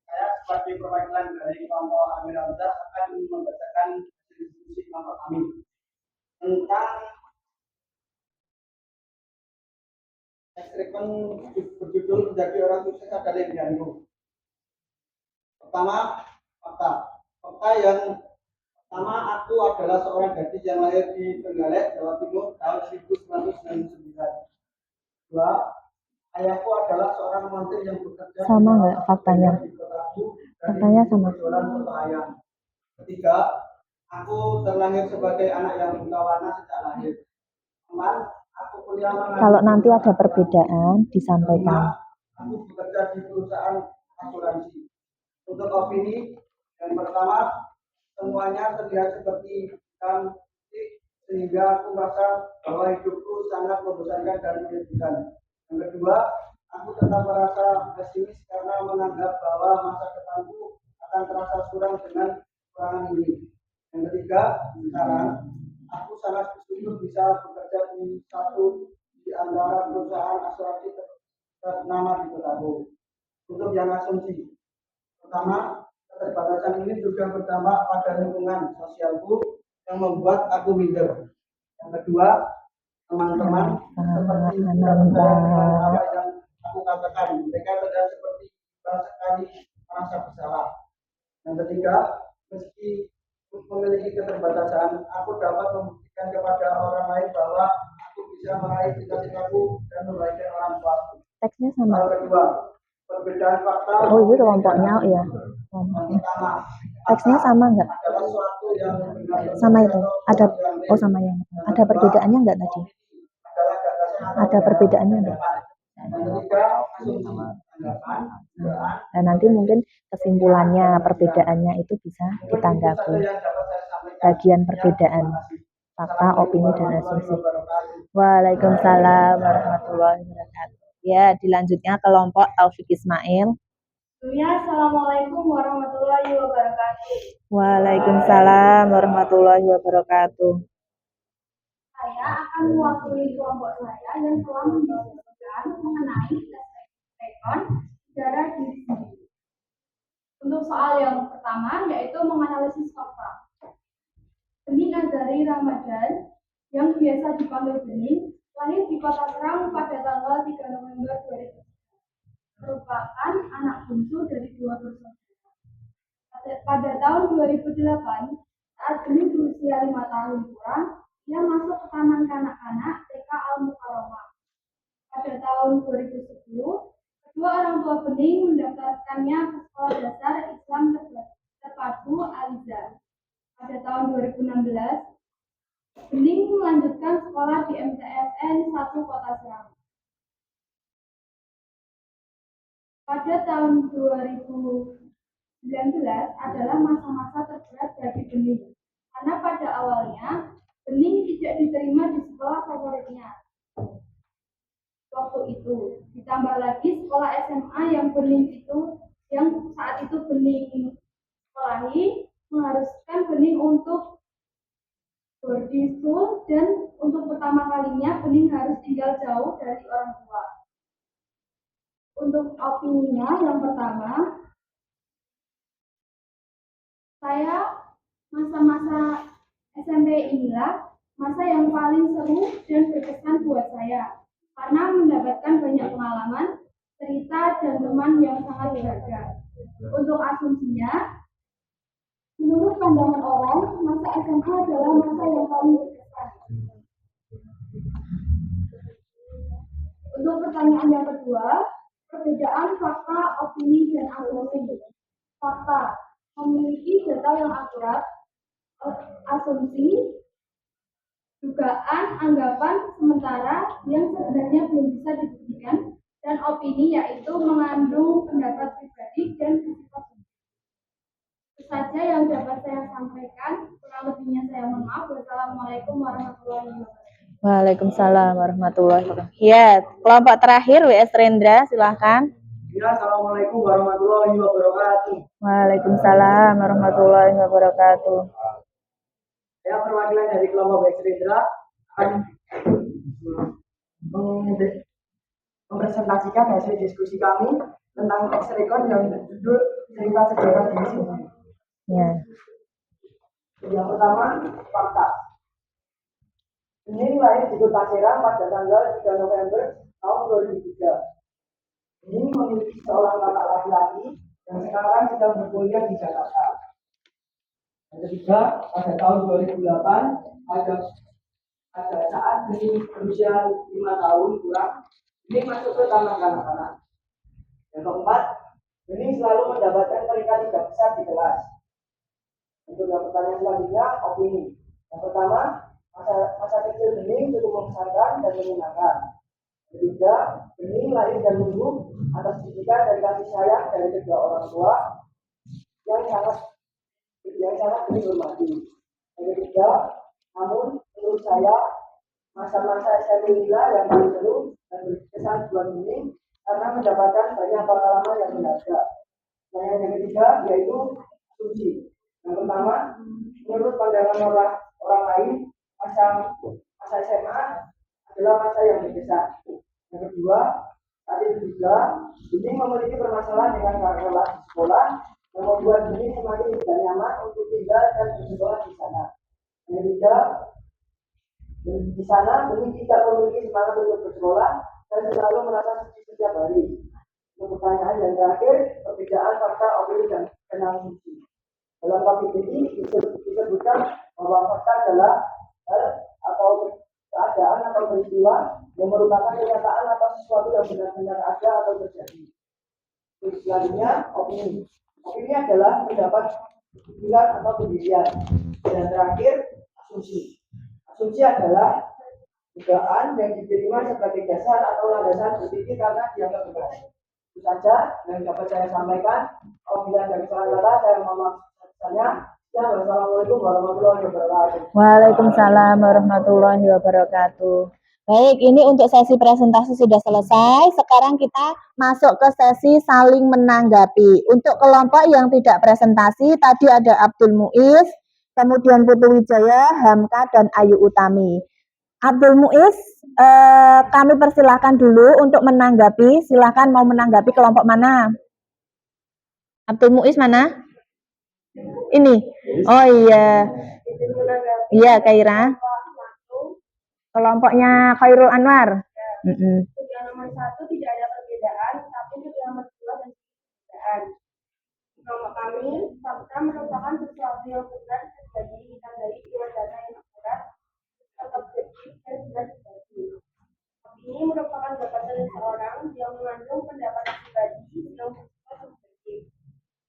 Speaker 2: Saya sebagai perwakilan dari kelompok Amir Hamzah akan membacakan diskusi kelompok kami tentang eksperimen berjudul menjadi orang sukses adalah pilihanmu. Pertama, fakta. Fakta yang pertama, aku adalah seorang gadis yang lahir di Trenggalek, Jawa Timur tahun 1999. Dua, ayahku adalah seorang menteri yang bekerja
Speaker 1: Sama nggak faktanya?
Speaker 2: di kotaku dan
Speaker 1: Faktanya sama.
Speaker 2: berjualan soto ayam. Ketiga, aku terlahir sebagai anak yang buta warna sejak lahir. Teman, aku kuliah
Speaker 1: Kalau nanti ada perbedaan disampaikan.
Speaker 2: Aku bekerja di perusahaan asuransi. Untuk opini, yang pertama, semuanya terlihat seperti cantik sehingga aku merasa bahwa hidupku sangat membosankan dan menyedihkan. Yang kedua, aku tetap merasa pesimis karena menganggap bahwa masa depanku akan terasa suram dengan kekurangan ini. Yang ketiga, sekarang aku sangat bersyukur bisa bekerja di satu di antara perusahaan asuransi ternama di kotaku. Untuk yang asumsi, pertama, keterbatasan ini juga berdampak pada lingkungan sosialku yang membuat aku minder. Yang kedua, teman-teman seperti apa yang aku katakan, mereka terlihat seperti sekali merasa bersalah. Yang ketiga, meski memiliki keterbatasan, aku dapat membuktikan kepada orang lain bahwa aku bisa meraih cita-citaku dan membahagiakan orang tuaku.
Speaker 1: Teksnya sama.
Speaker 2: Yang kedua, perbedaan fakta.
Speaker 1: Oh ini kelompoknya ya. Teksnya sama nggak? Sama itu. Ada sama ya. Ada perbedaannya nggak tadi? Ada perbedaannya nggak? Dan nanti mungkin kesimpulannya, perbedaannya itu bisa ditanggapi. Bagian perbedaan fakta, opini, dan asumsi. Waalaikumsalam warahmatullahi wabarakatuh. Ya, dilanjutnya kelompok Taufik Ismail.
Speaker 3: Assalamualaikum warahmatullahi wabarakatuh.
Speaker 1: Waalaikumsalam warahmatullahi wabarakatuh.
Speaker 3: Saya akan mewakili kelompok saya yang telah mendiskusikan mengenai rekon secara diri sendiri. Untuk soal yang pertama yaitu menganalisis fakta. Bening Azari Ramadan yang biasa dipanggil Bening lahir di Kota Serang pada tanggal 3 November 2000. Merupakan anak bungsu dari dua bersaudara. Pada tahun 2008, saat Bening berusia 5 tahun kurang, ia masuk ke Taman Kanak-kanak TK Al-Mukarramah. Pada tahun 2010, kedua orang tua Bening mendaftarkannya ke Sekolah Dasar Islam Terpadu Aliza. Pada tahun 2016, Bening melanjutkan sekolah di MTSN 1 Kota Serang. pada tahun 2019 adalah masa-masa terberat bagi Bening. Karena pada awalnya, Bening tidak diterima di sekolah favoritnya waktu itu. Ditambah lagi sekolah SMA yang saat itu Bening sekolahi, mengharuskan Bening untuk boarding school, dan untuk pertama kalinya Bening harus tinggal jauh dari orang tua. Untuk opininya yang pertama, saya masa-masa SMP inilah masa yang paling seru dan berkesan buat saya karena mendapatkan banyak pengalaman, cerita, dan teman yang sangat berharga. Untuk asumsinya, menurut pandangan orang, masa SMA adalah masa yang paling berkesan. Untuk pertanyaan yang kedua, perbedaan fakta, opini, dan asumsi. Fakta, memiliki data yang akurat. Asumsi, dugaan, anggapan sementara yang sebenarnya belum bisa dibuktikan. Dan opini, yaitu mengandung pendapat pribadi dan bersifat subjektif. Itu saja yang dapat saya sampaikan. Kurang lebihnya saya mohon maaf. Wassalamualaikum warahmatullahi wabarakatuh.
Speaker 1: Waalaikumsalam warahmatullahi wabarakatuh. Ya, kelompok terakhir WS Rendra, silahkan.
Speaker 2: Ya, assalamualaikum warahmatullahi wabarakatuh.
Speaker 1: Waalaikumsalam warahmatullahi wabarakatuh.
Speaker 2: Saya perwakilan dari kelompok WS Rendra akan mempresentasikan hasil diskusi kami tentang teks rekon yang berjudul cerita sejarah di sini.
Speaker 1: Ya.
Speaker 2: Yang pertama, fakta. Bening lahir di Kota Serang pada tanggal 3 November tahun 2003. Bening memiliki seorang kakak laki-laki yang sekarang sedang berkuliah di Jakarta. Yang ketiga, pada tahun 2008 ada saat Bening berusia 5 tahun kurang, Bening masuk ke taman kanak-kanak. Yang keempat, Bening selalu mendapatkan peringkat 3 besar di kelas. Untuk yang pertanyaan selanjutnya, opini. Yang pertama, masa kecil Bening cukup mengesankan dan menyenangkan. Ketiga, Bening lahir dan tumbuh atas didikan dan kasih sayang dari kedua orang tua yang sangat Bening hormati. Yang ketiga, namun menurut saya masa-masa SMP inilah yang paling seru dan berkesan buat Bening karena mendapatkan banyak pengalaman yang berharga. Nah, yang ketiga yaitu asumsi. Yang pertama, menurut pandangan orang lain, masa SMA adalah masa yang berkesan. Yang kedua, saat itu juga Bening memiliki permasalahan dengan kakak kelas di sekolah yang membuat Bening semakin tidak nyaman untuk tinggal dan bersekolah di sana. Yang ketiga, di sana Bening tidak memiliki semangat untuk bersekolah dan selalu merasa sedih setiap hari. Untuk pertanyaan yang terakhir, perbedaan fakta, opini, dan asumsi. Dalam topik ini disebutkan bahwa fakta adalah hal atau keadaan atau peristiwa yang merupakan kenyataan atau sesuatu yang benar-benar ada atau terjadi. Selanjutnya, opini. Opini adalah pendapat pikiran atau pendirian. Dan terakhir, asumsi. Asumsi adalah dugaan yang diterima sebagai dasar atau landasan berpikir karena dianggap benar. Itu saja yang dapat saya sampaikan. Apabila ada kesalahan kata, saya mohon maaf. Wassalamualaikum warahmatullahi wabarakatuh.
Speaker 1: Waalaikumsalam warahmatullahi wabarakatuh. Baik, ini untuk sesi presentasi sudah selesai. Sekarang kita masuk ke sesi saling menanggapi. Untuk kelompok yang tidak presentasi, tadi ada Abdul Muiz, kemudian Putu Wijaya, Hamka, dan Ayu Utami. Abdul Muiz, kami persilahkan dulu untuk menanggapi. Silahkan mau menanggapi kelompok mana? Abdul Muiz mana? Ini. Oh iya. Iya, Kaira. Kelompoknya Khairul Anwar.
Speaker 3: Untuk yang nomor 1 tidak ada perbedaan, tapi untuk yang nomor 2 dan perbedaan. Kelompok kami, fakta merupakan sesuatu yang benar terjadi ditandai dengan data yang akurat, objektif, dan sudah dibagi. Opini merupakan gagasan seseorang yang mengandung pendapat pribadi yang bersifat subjektif.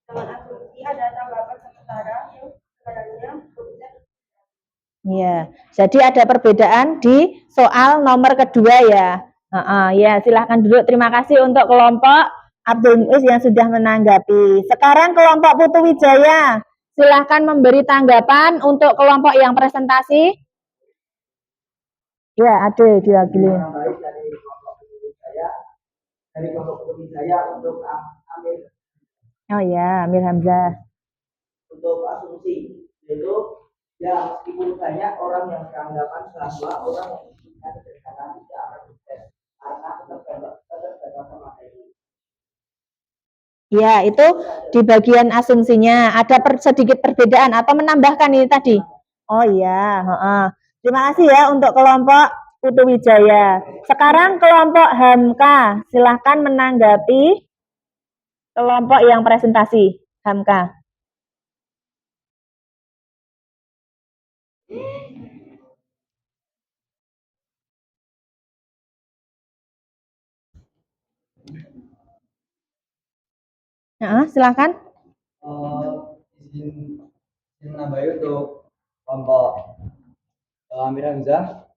Speaker 3: Dengan asumsi ada tanggapan sementara yang sebenarnya berbeda.
Speaker 1: Iya, jadi ada perbedaan di soal nomor kedua ya. Ya, silahkan duduk. Terima kasih untuk kelompok Abdul Muiz yang sudah menanggapi. Sekarang kelompok Putu Wijaya, silahkan memberi tanggapan untuk kelompok yang presentasi. Ya, ada diwakili.
Speaker 2: Yang baik dari kelompok Putu Wijaya untuk Amir.
Speaker 1: Oh ya, Amir Hamzah.
Speaker 2: Untuk asumsi, yaitu ya meskipun banyak orang yang beranggapan bahwa orang yang mempunyai kecerdasan tidak akan sukses karena keterbatasan materi.
Speaker 1: Ya, itu di bagian asumsinya ada sedikit perbedaan atau menambahkan ini tadi. Oh iya, terima kasih ya untuk kelompok Putu Wijaya. Sekarang kelompok Hamka, silahkan menanggapi kelompok yang presentasi. Hamka. Silahkan.
Speaker 5: Izin menambahi untuk kelompok Amir Hamzah,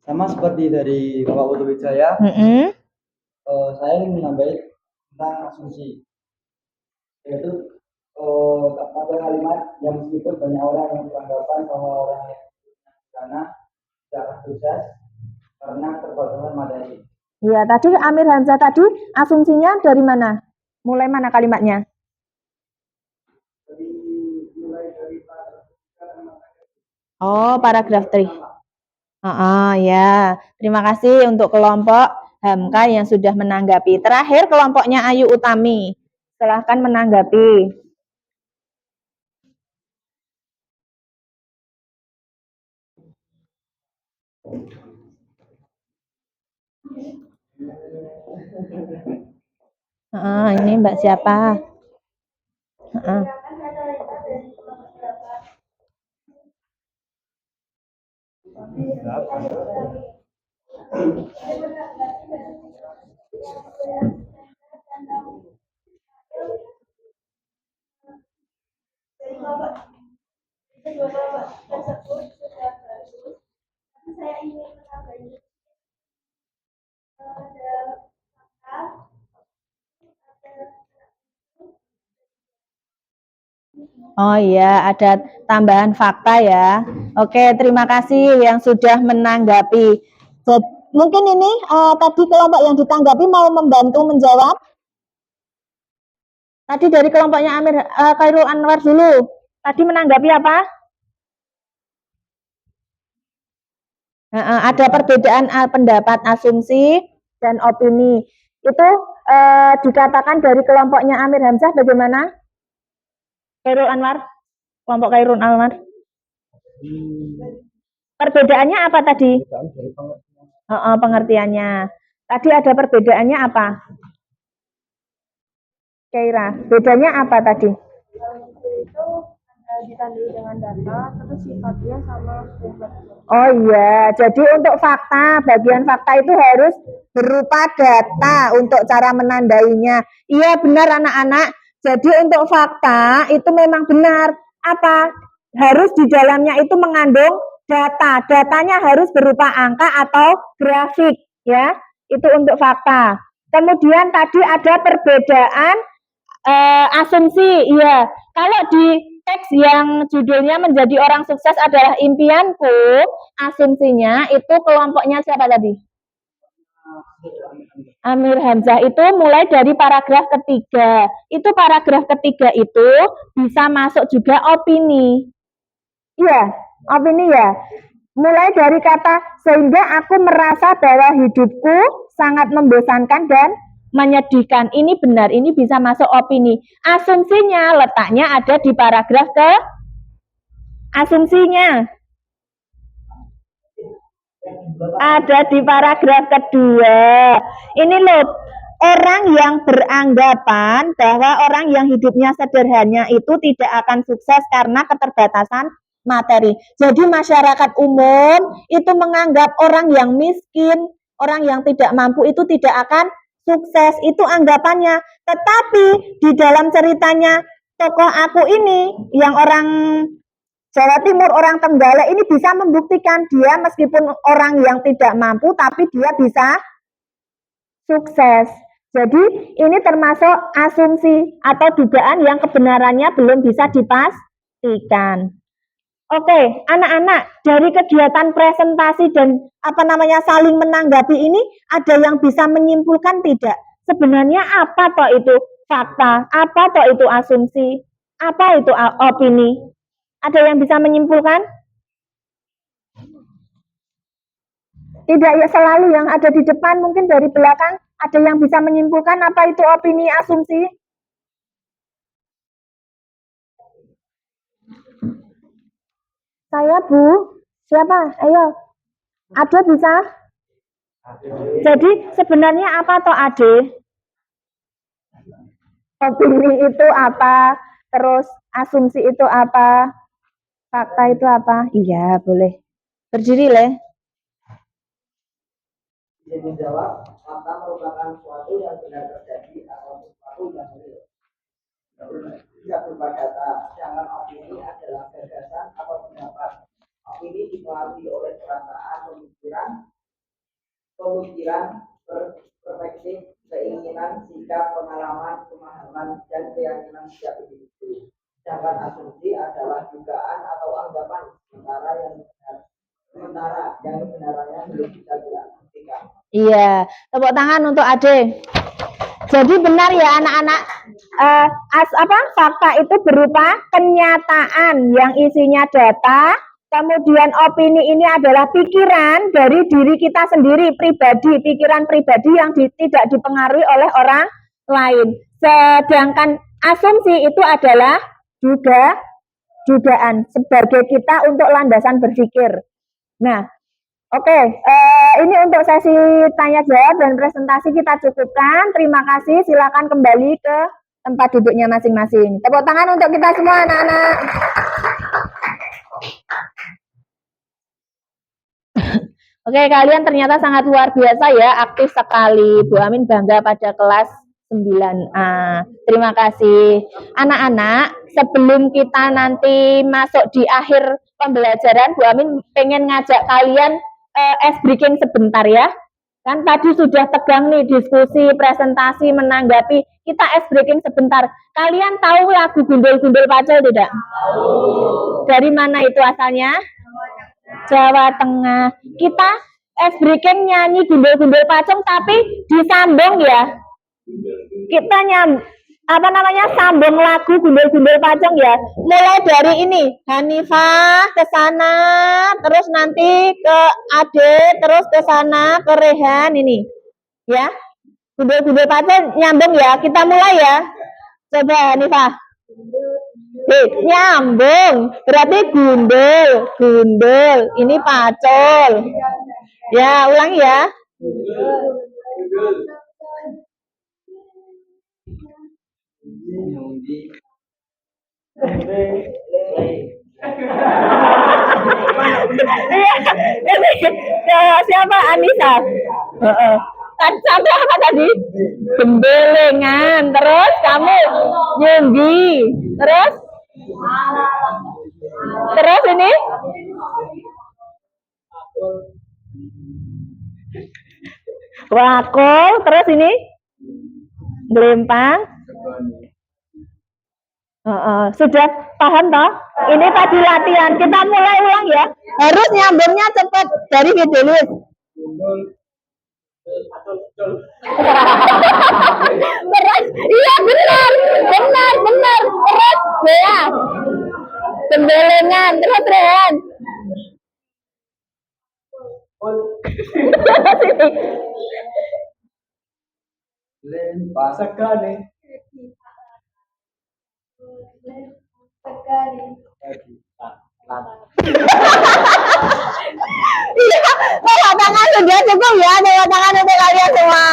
Speaker 5: sama seperti dari Bapak Putu Wijaya. Saya ingin menambahi tentang asumsi, yaitu ada kalimat yang meskipun banyak orang yang beranggapan bahwa orang yang karena tidak akan sukses karena keterbatasan materi.
Speaker 1: Iya, tadi Amir Hamzah tadi asumsinya dari mana? Mulai mana kalimatnya? Oh, paragraf 3. Ya. Terima kasih untuk kelompok Hamka yang sudah menanggapi. Terakhir kelompoknya Ayu Utami. Silahkan menanggapi. Ini Mbak siapa? Oh iya, ada tambahan fakta ya. Oke, terima kasih yang sudah menanggapi. Mungkin ini tadi kelompok yang ditanggapi mau membantu menjawab. Tadi dari kelompoknya Amir Khairul Anwar dulu. Tadi menanggapi apa? Ada perbedaan pendapat, asumsi, dan opini. Itu dikatakan dari kelompoknya Amir Hamzah bagaimana? Khairul Anwar, kelompok Khairul Anwar. Perbedaannya apa tadi? Pengertiannya. Tadi ada perbedaannya apa? Kaira, bedanya apa tadi?
Speaker 4: Itu ditandai dengan data, terus sifatnya sama sumbernya.
Speaker 1: Oh iya, jadi untuk fakta, bagian fakta itu harus berupa data untuk cara menandainya. Iya benar anak-anak. Jadi untuk fakta itu memang benar. Apa? Harus di dalamnya itu mengandung data. Datanya harus berupa angka atau grafik, ya. Itu untuk fakta. Kemudian tadi ada perbedaan asumsi, iya. Kalau di teks yang judulnya menjadi orang sukses adalah impianku, asumsinya itu kelompoknya siapa tadi? Amir Hamzah itu mulai dari paragraf ketiga. Itu paragraf ketiga itu bisa masuk juga opini. Iya, opini ya. Mulai dari kata sehingga aku merasa bahwa hidupku sangat membosankan dan menyedihkan. Ini benar, ini bisa masuk opini. Asumsinya letaknya ada di paragraf ke asumsinya. Ada di paragraf kedua. Ini loh, orang yang beranggapan bahwa orang yang hidupnya sederhana itu tidak akan sukses karena keterbatasan materi. Jadi masyarakat umum itu menganggap orang yang miskin, orang yang tidak mampu itu tidak akan sukses. Itu anggapannya. Tetapi di dalam ceritanya tokoh aku ini yang orang Jawa Timur, orang Tenggale ini bisa membuktikan dia meskipun orang yang tidak mampu tapi dia bisa sukses. Jadi ini termasuk asumsi atau dugaan yang kebenarannya belum bisa dipastikan. Oke, anak-anak, dari kegiatan presentasi dan saling menanggapi ini ada yang bisa menyimpulkan tidak? Sebenarnya apa toh itu fakta? Apa toh itu asumsi? Apa itu opini? Ada yang bisa menyimpulkan? Tidak ya selalu yang ada di depan, mungkin dari belakang ada yang bisa menyimpulkan apa itu opini, asumsi? Saya Bu, siapa? Ayo, Ade bisa? Jadi sebenarnya apa toh Ade? Opini itu apa? Terus asumsi itu apa? Fakta itu apa? Iya, boleh. Berdiri, Le.
Speaker 2: Izin menjawab, fakta merupakan sesuatu yang benar terjadi atau sesuatu yang real. Tidak berupa data, sedangkan opini adalah gagasan atau pendapat. Opini dipengaruhi oleh perasaan, pemikiran, perspektif, keinginan, sikap, pengalaman, pemahaman, dan keyakinan setiap individu. Sedangkan asumsi adalah dugaan atau anggapan sementara yang kebenarannya belum bisa dibuktikan.
Speaker 1: Iya, tepuk tangan untuk Ade. Jadi benar ya anak-anak, fakta itu berupa kenyataan yang isinya data, kemudian opini ini adalah pikiran dari diri kita sendiri, pribadi, pikiran pribadi yang tidak dipengaruhi oleh orang lain. Sedangkan asumsi itu adalah dugaan sebagai kita untuk landasan berpikir. Nah, oke, ini untuk sesi tanya jawab dan presentasi kita cukupkan. Terima kasih. Silakan kembali ke tempat duduknya masing-masing. Tepuk tangan untuk kita semua, anak-anak. Oke, kalian ternyata sangat luar biasa ya, aktif sekali. Bu Amin bangga pada kelas 9A. Terima kasih. Anak-anak, sebelum kita nanti masuk di akhir pembelajaran, Bu Amin pengen ngajak kalian ice breaking sebentar ya. Kan tadi sudah tegang nih diskusi, presentasi, menanggapi. Kita ice breaking sebentar. Kalian tahu lagu Gundul-Gundul Pacul tidak? Dari mana itu asalnya? Jawa Tengah. Kita ice breaking nyanyi Gundul-Gundul Pacul tapi disambung ya. Kita sambung lagu Gundul-Gundul Pacul ya. Mulai dari ini, Hanifah ke sana, terus nanti ke Ade, terus ke sana ke Rehan ini. Ya. Gundul-Gundul Pacul nyambung ya. Kita mulai ya. Coba Hanifah. Nyambung. Berarti gundul. Ini pacul. Ya, ulang ya. Siapa Anissa? Kan sampai apa tadi? Gembelengan. Terus kamu nyunggi. Terus ini? Wakul. Terus ini? Gelempang. Sudah paham toh? Ini tadi latihan. Kita mulai ulang ya. Harus nyambungnya cepat dari Fidelis. Terus, iya benar. Terus, ya. Gembelengan. Terus, Rehan.
Speaker 5: Sekali.
Speaker 1: Iya, tepuk tangan sudah cukup ya, tepuk tangan untuk kalian semua.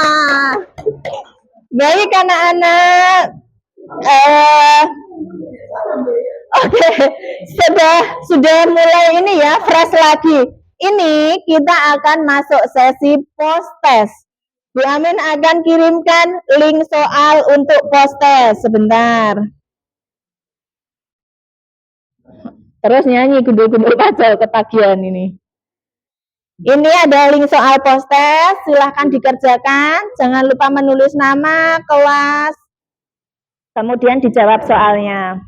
Speaker 1: Baik anak-anak, oke, sudah mulai ini ya, fresh lagi. Ini kita akan masuk sesi post test. Bu Amin akan kirimkan link soal untuk post test sebentar. Terus nyanyi Gundul-Gundul Pacul ketagihan ini. Ini ada link soal post-test, silahkan dikerjakan. Jangan lupa menulis nama, kelas, kemudian dijawab soalnya.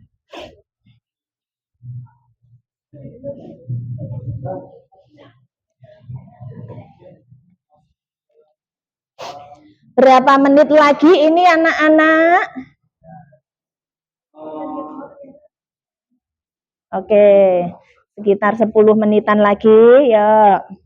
Speaker 1: Berapa menit lagi ini anak-anak? Oke, sekitar 10 menitan lagi, yuk.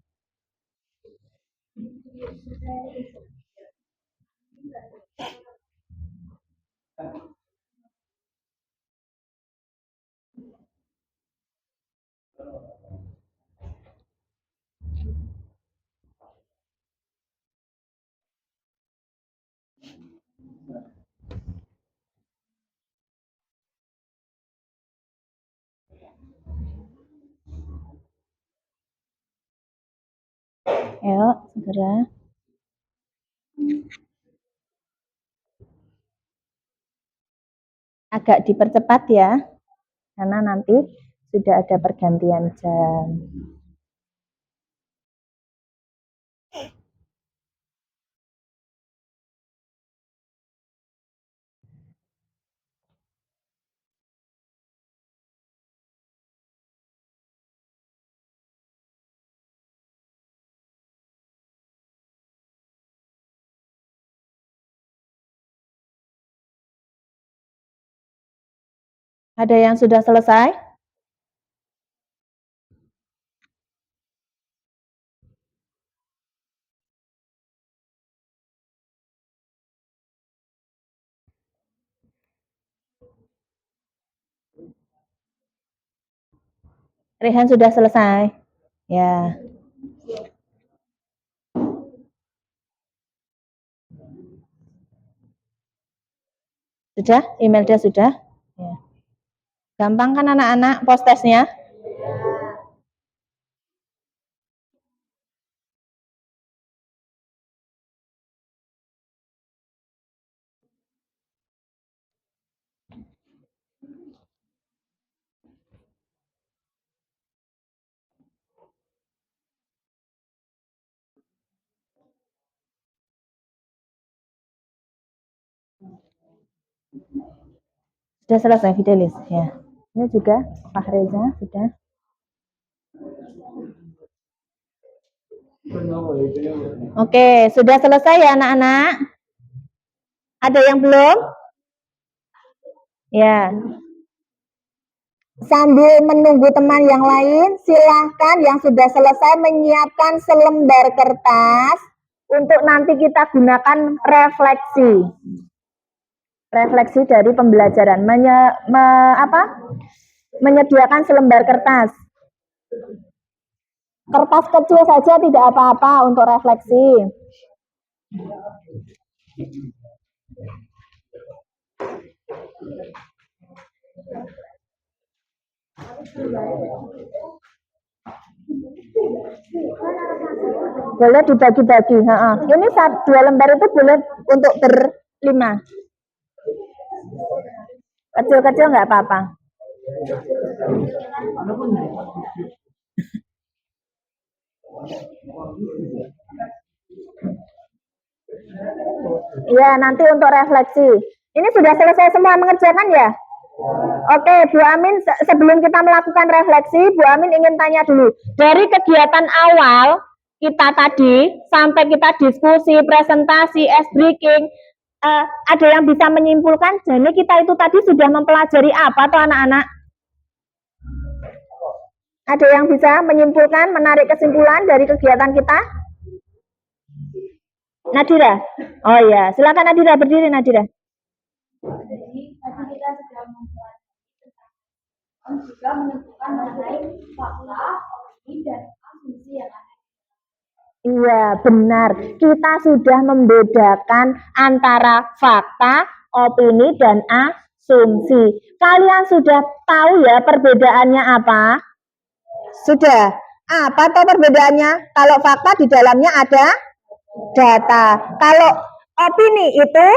Speaker 1: Yuk, segera. Agak dipercepat ya, karena nanti sudah ada pergantian jam. Ada yang sudah selesai? Rehan sudah selesai? Ya. Sudah? Emailnya sudah? Ya. Gampang kan anak-anak post-testnya? Sudah selesai Fidelis? Ya. Ini juga Pak Reza sudah. Oke, sudah selesai ya anak-anak? Ada yang belum? Ya. Sambil menunggu teman yang lain, silahkan yang sudah selesai menyiapkan selembar kertas untuk nanti kita gunakan refleksi. Refleksi dari pembelajaran. Menyediakan selembar kertas. Kertas kecil saja tidak apa-apa untuk refleksi. Boleh dibagi-bagi. Ini 2 lembar itu boleh untuk berlima. Kecil-kecil nggak apa-apa. Ya, nanti untuk refleksi. Ini sudah selesai semua mengerjakan ya? Oke, Bu Amin, sebelum kita melakukan refleksi, Bu Amin ingin tanya dulu. Dari kegiatan awal kita tadi, sampai kita diskusi, presentasi, ice breaking, ada yang bisa menyimpulkan, jadi kita itu tadi sudah mempelajari apa tuh anak-anak? Ada yang bisa menyimpulkan, menarik kesimpulan dari kegiatan kita? Nadira? Oh ya, silakan Nadira, berdiri Nadira.
Speaker 3: Jadi tadi kita sudah mempelajari tentang juga menentukan mengenai fakta, opini, dan asumsi yang ada.
Speaker 1: Iya, benar. Kita sudah membedakan antara fakta, opini, dan asumsi. Kalian sudah tahu ya perbedaannya apa? Sudah. Apa tuh perbedaannya? Kalau fakta di dalamnya ada data. Kalau opini itu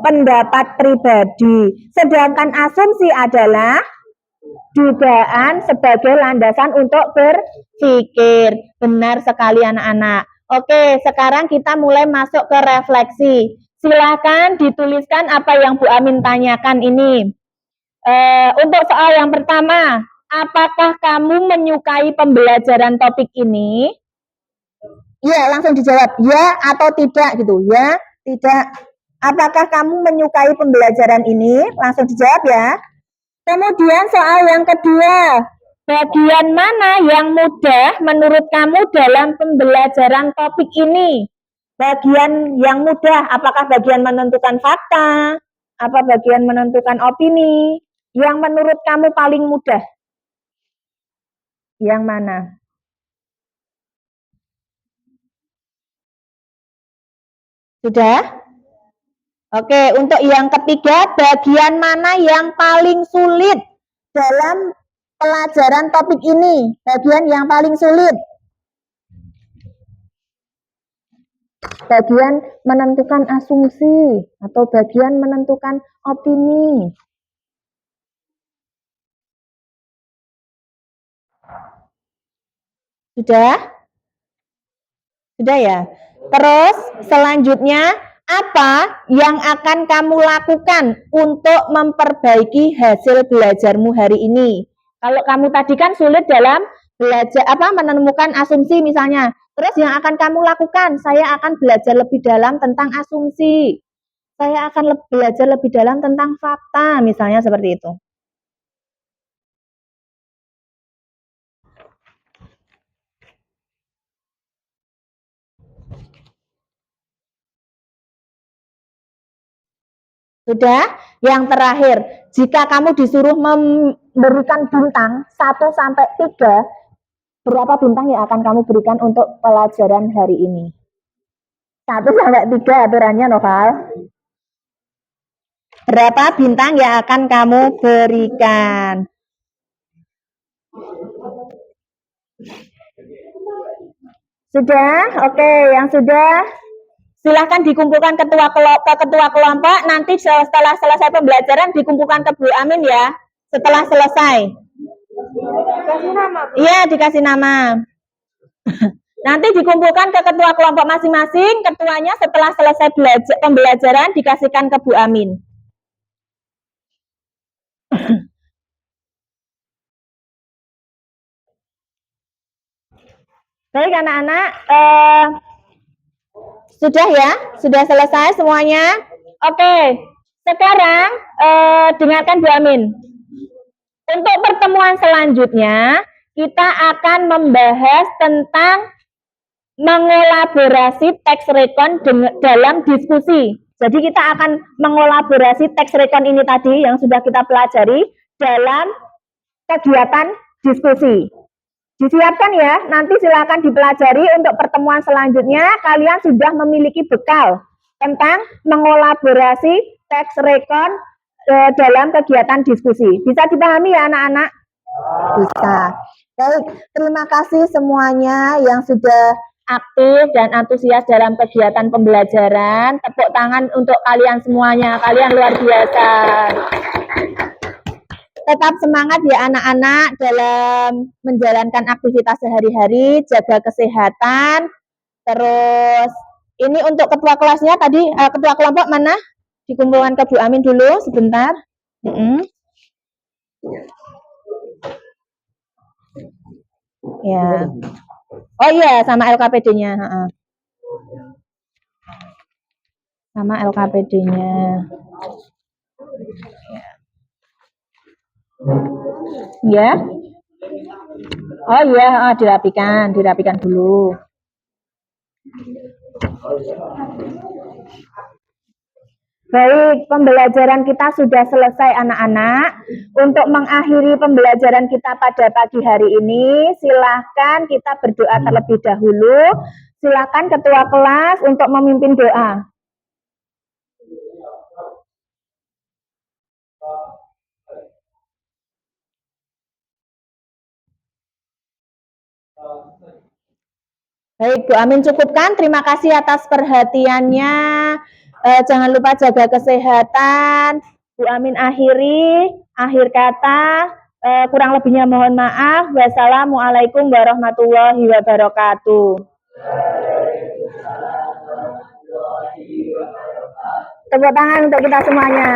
Speaker 1: pendapat pribadi. Sedangkan asumsi adalah dugaan sebagai landasan untuk berpikir. Benar sekali anak-anak. Oke, sekarang kita mulai masuk ke refleksi. Silakan dituliskan apa yang Bu Amin tanyakan ini. Untuk soal yang pertama, apakah kamu menyukai pembelajaran topik ini? Ya, langsung dijawab ya atau tidak gitu. Ya, tidak. Apakah kamu menyukai pembelajaran ini? Langsung dijawab ya. Kemudian soal yang kedua, bagian mana yang mudah menurut kamu dalam pembelajaran topik ini? Bagian yang mudah, apakah bagian menentukan fakta? Apa bagian menentukan opini? Yang menurut kamu paling mudah? Yang mana? Sudah? Oke, untuk yang ketiga, bagian mana yang paling sulit dalam pelajaran topik ini? Bagian yang paling sulit. Bagian menentukan asumsi atau bagian menentukan opini. Sudah? Sudah ya? Terus selanjutnya, apa yang akan kamu lakukan untuk memperbaiki hasil belajarmu hari ini? Kalau kamu tadi kan sulit dalam belajar menemukan asumsi misalnya. Terus yang akan kamu lakukan, saya akan belajar lebih dalam tentang asumsi. Saya akan belajar lebih dalam tentang fakta, misalnya seperti itu. Sudah? Yang terakhir, jika kamu disuruh memberikan bintang 1 sampai 3, berapa bintang yang akan kamu berikan untuk pelajaran hari ini? 1 sampai 3 aturannya, Noval. Berapa bintang yang akan kamu berikan? Sudah? Oke, yang sudah silahkan dikumpulkan ketua kelompok. Nanti setelah selesai pembelajaran dikumpulkan ke Bu Amin ya. Setelah selesai.
Speaker 4: Kasih nama.
Speaker 1: Iya, dikasih nama. Nanti dikumpulkan ke ketua kelompok masing-masing. Ketuanya setelah selesai pembelajaran dikasihkan ke Bu Amin. Baik anak-anak, sudah ya? Sudah selesai semuanya? Oke, sekarang dengarkan Bu Amin. Untuk pertemuan selanjutnya, kita akan membahas tentang mengolaborasi teks rekon dalam diskusi. Jadi kita akan mengolaborasi teks rekon ini tadi yang sudah kita pelajari dalam kegiatan diskusi. Disiapkan ya, nanti silakan dipelajari untuk pertemuan selanjutnya. Kalian sudah memiliki bekal tentang mengolaborasi teks rekon dalam kegiatan diskusi. Bisa dipahami ya anak-anak? Bisa. Baik, terima kasih semuanya yang sudah aktif dan antusias dalam kegiatan pembelajaran. Tepuk tangan untuk kalian semuanya, kalian luar biasa. Tetap semangat ya anak-anak dalam menjalankan aktivitas sehari-hari, jaga kesehatan. Terus ini untuk ketua kelasnya tadi, ketua kelompok mana? Dikumpulkan ke Bu Amin dulu sebentar. Ya. Oh iya, sama LKPD-nya. Sama LKPD-nya. Ya. Oh iya, dirapikan dulu. Baik, pembelajaran kita sudah selesai anak-anak. Untuk mengakhiri pembelajaran kita pada pagi hari ini, silakan kita berdoa terlebih dahulu. Silakan ketua kelas untuk memimpin doa. Baik, Bu Amin cukupkan. Terima kasih atas perhatiannya. Jangan lupa jaga kesehatan. Bu Amin akhir kata. Kurang lebihnya mohon maaf. Wassalamualaikum warahmatullahi wabarakatuh. Tepuk tangan untuk kita semuanya.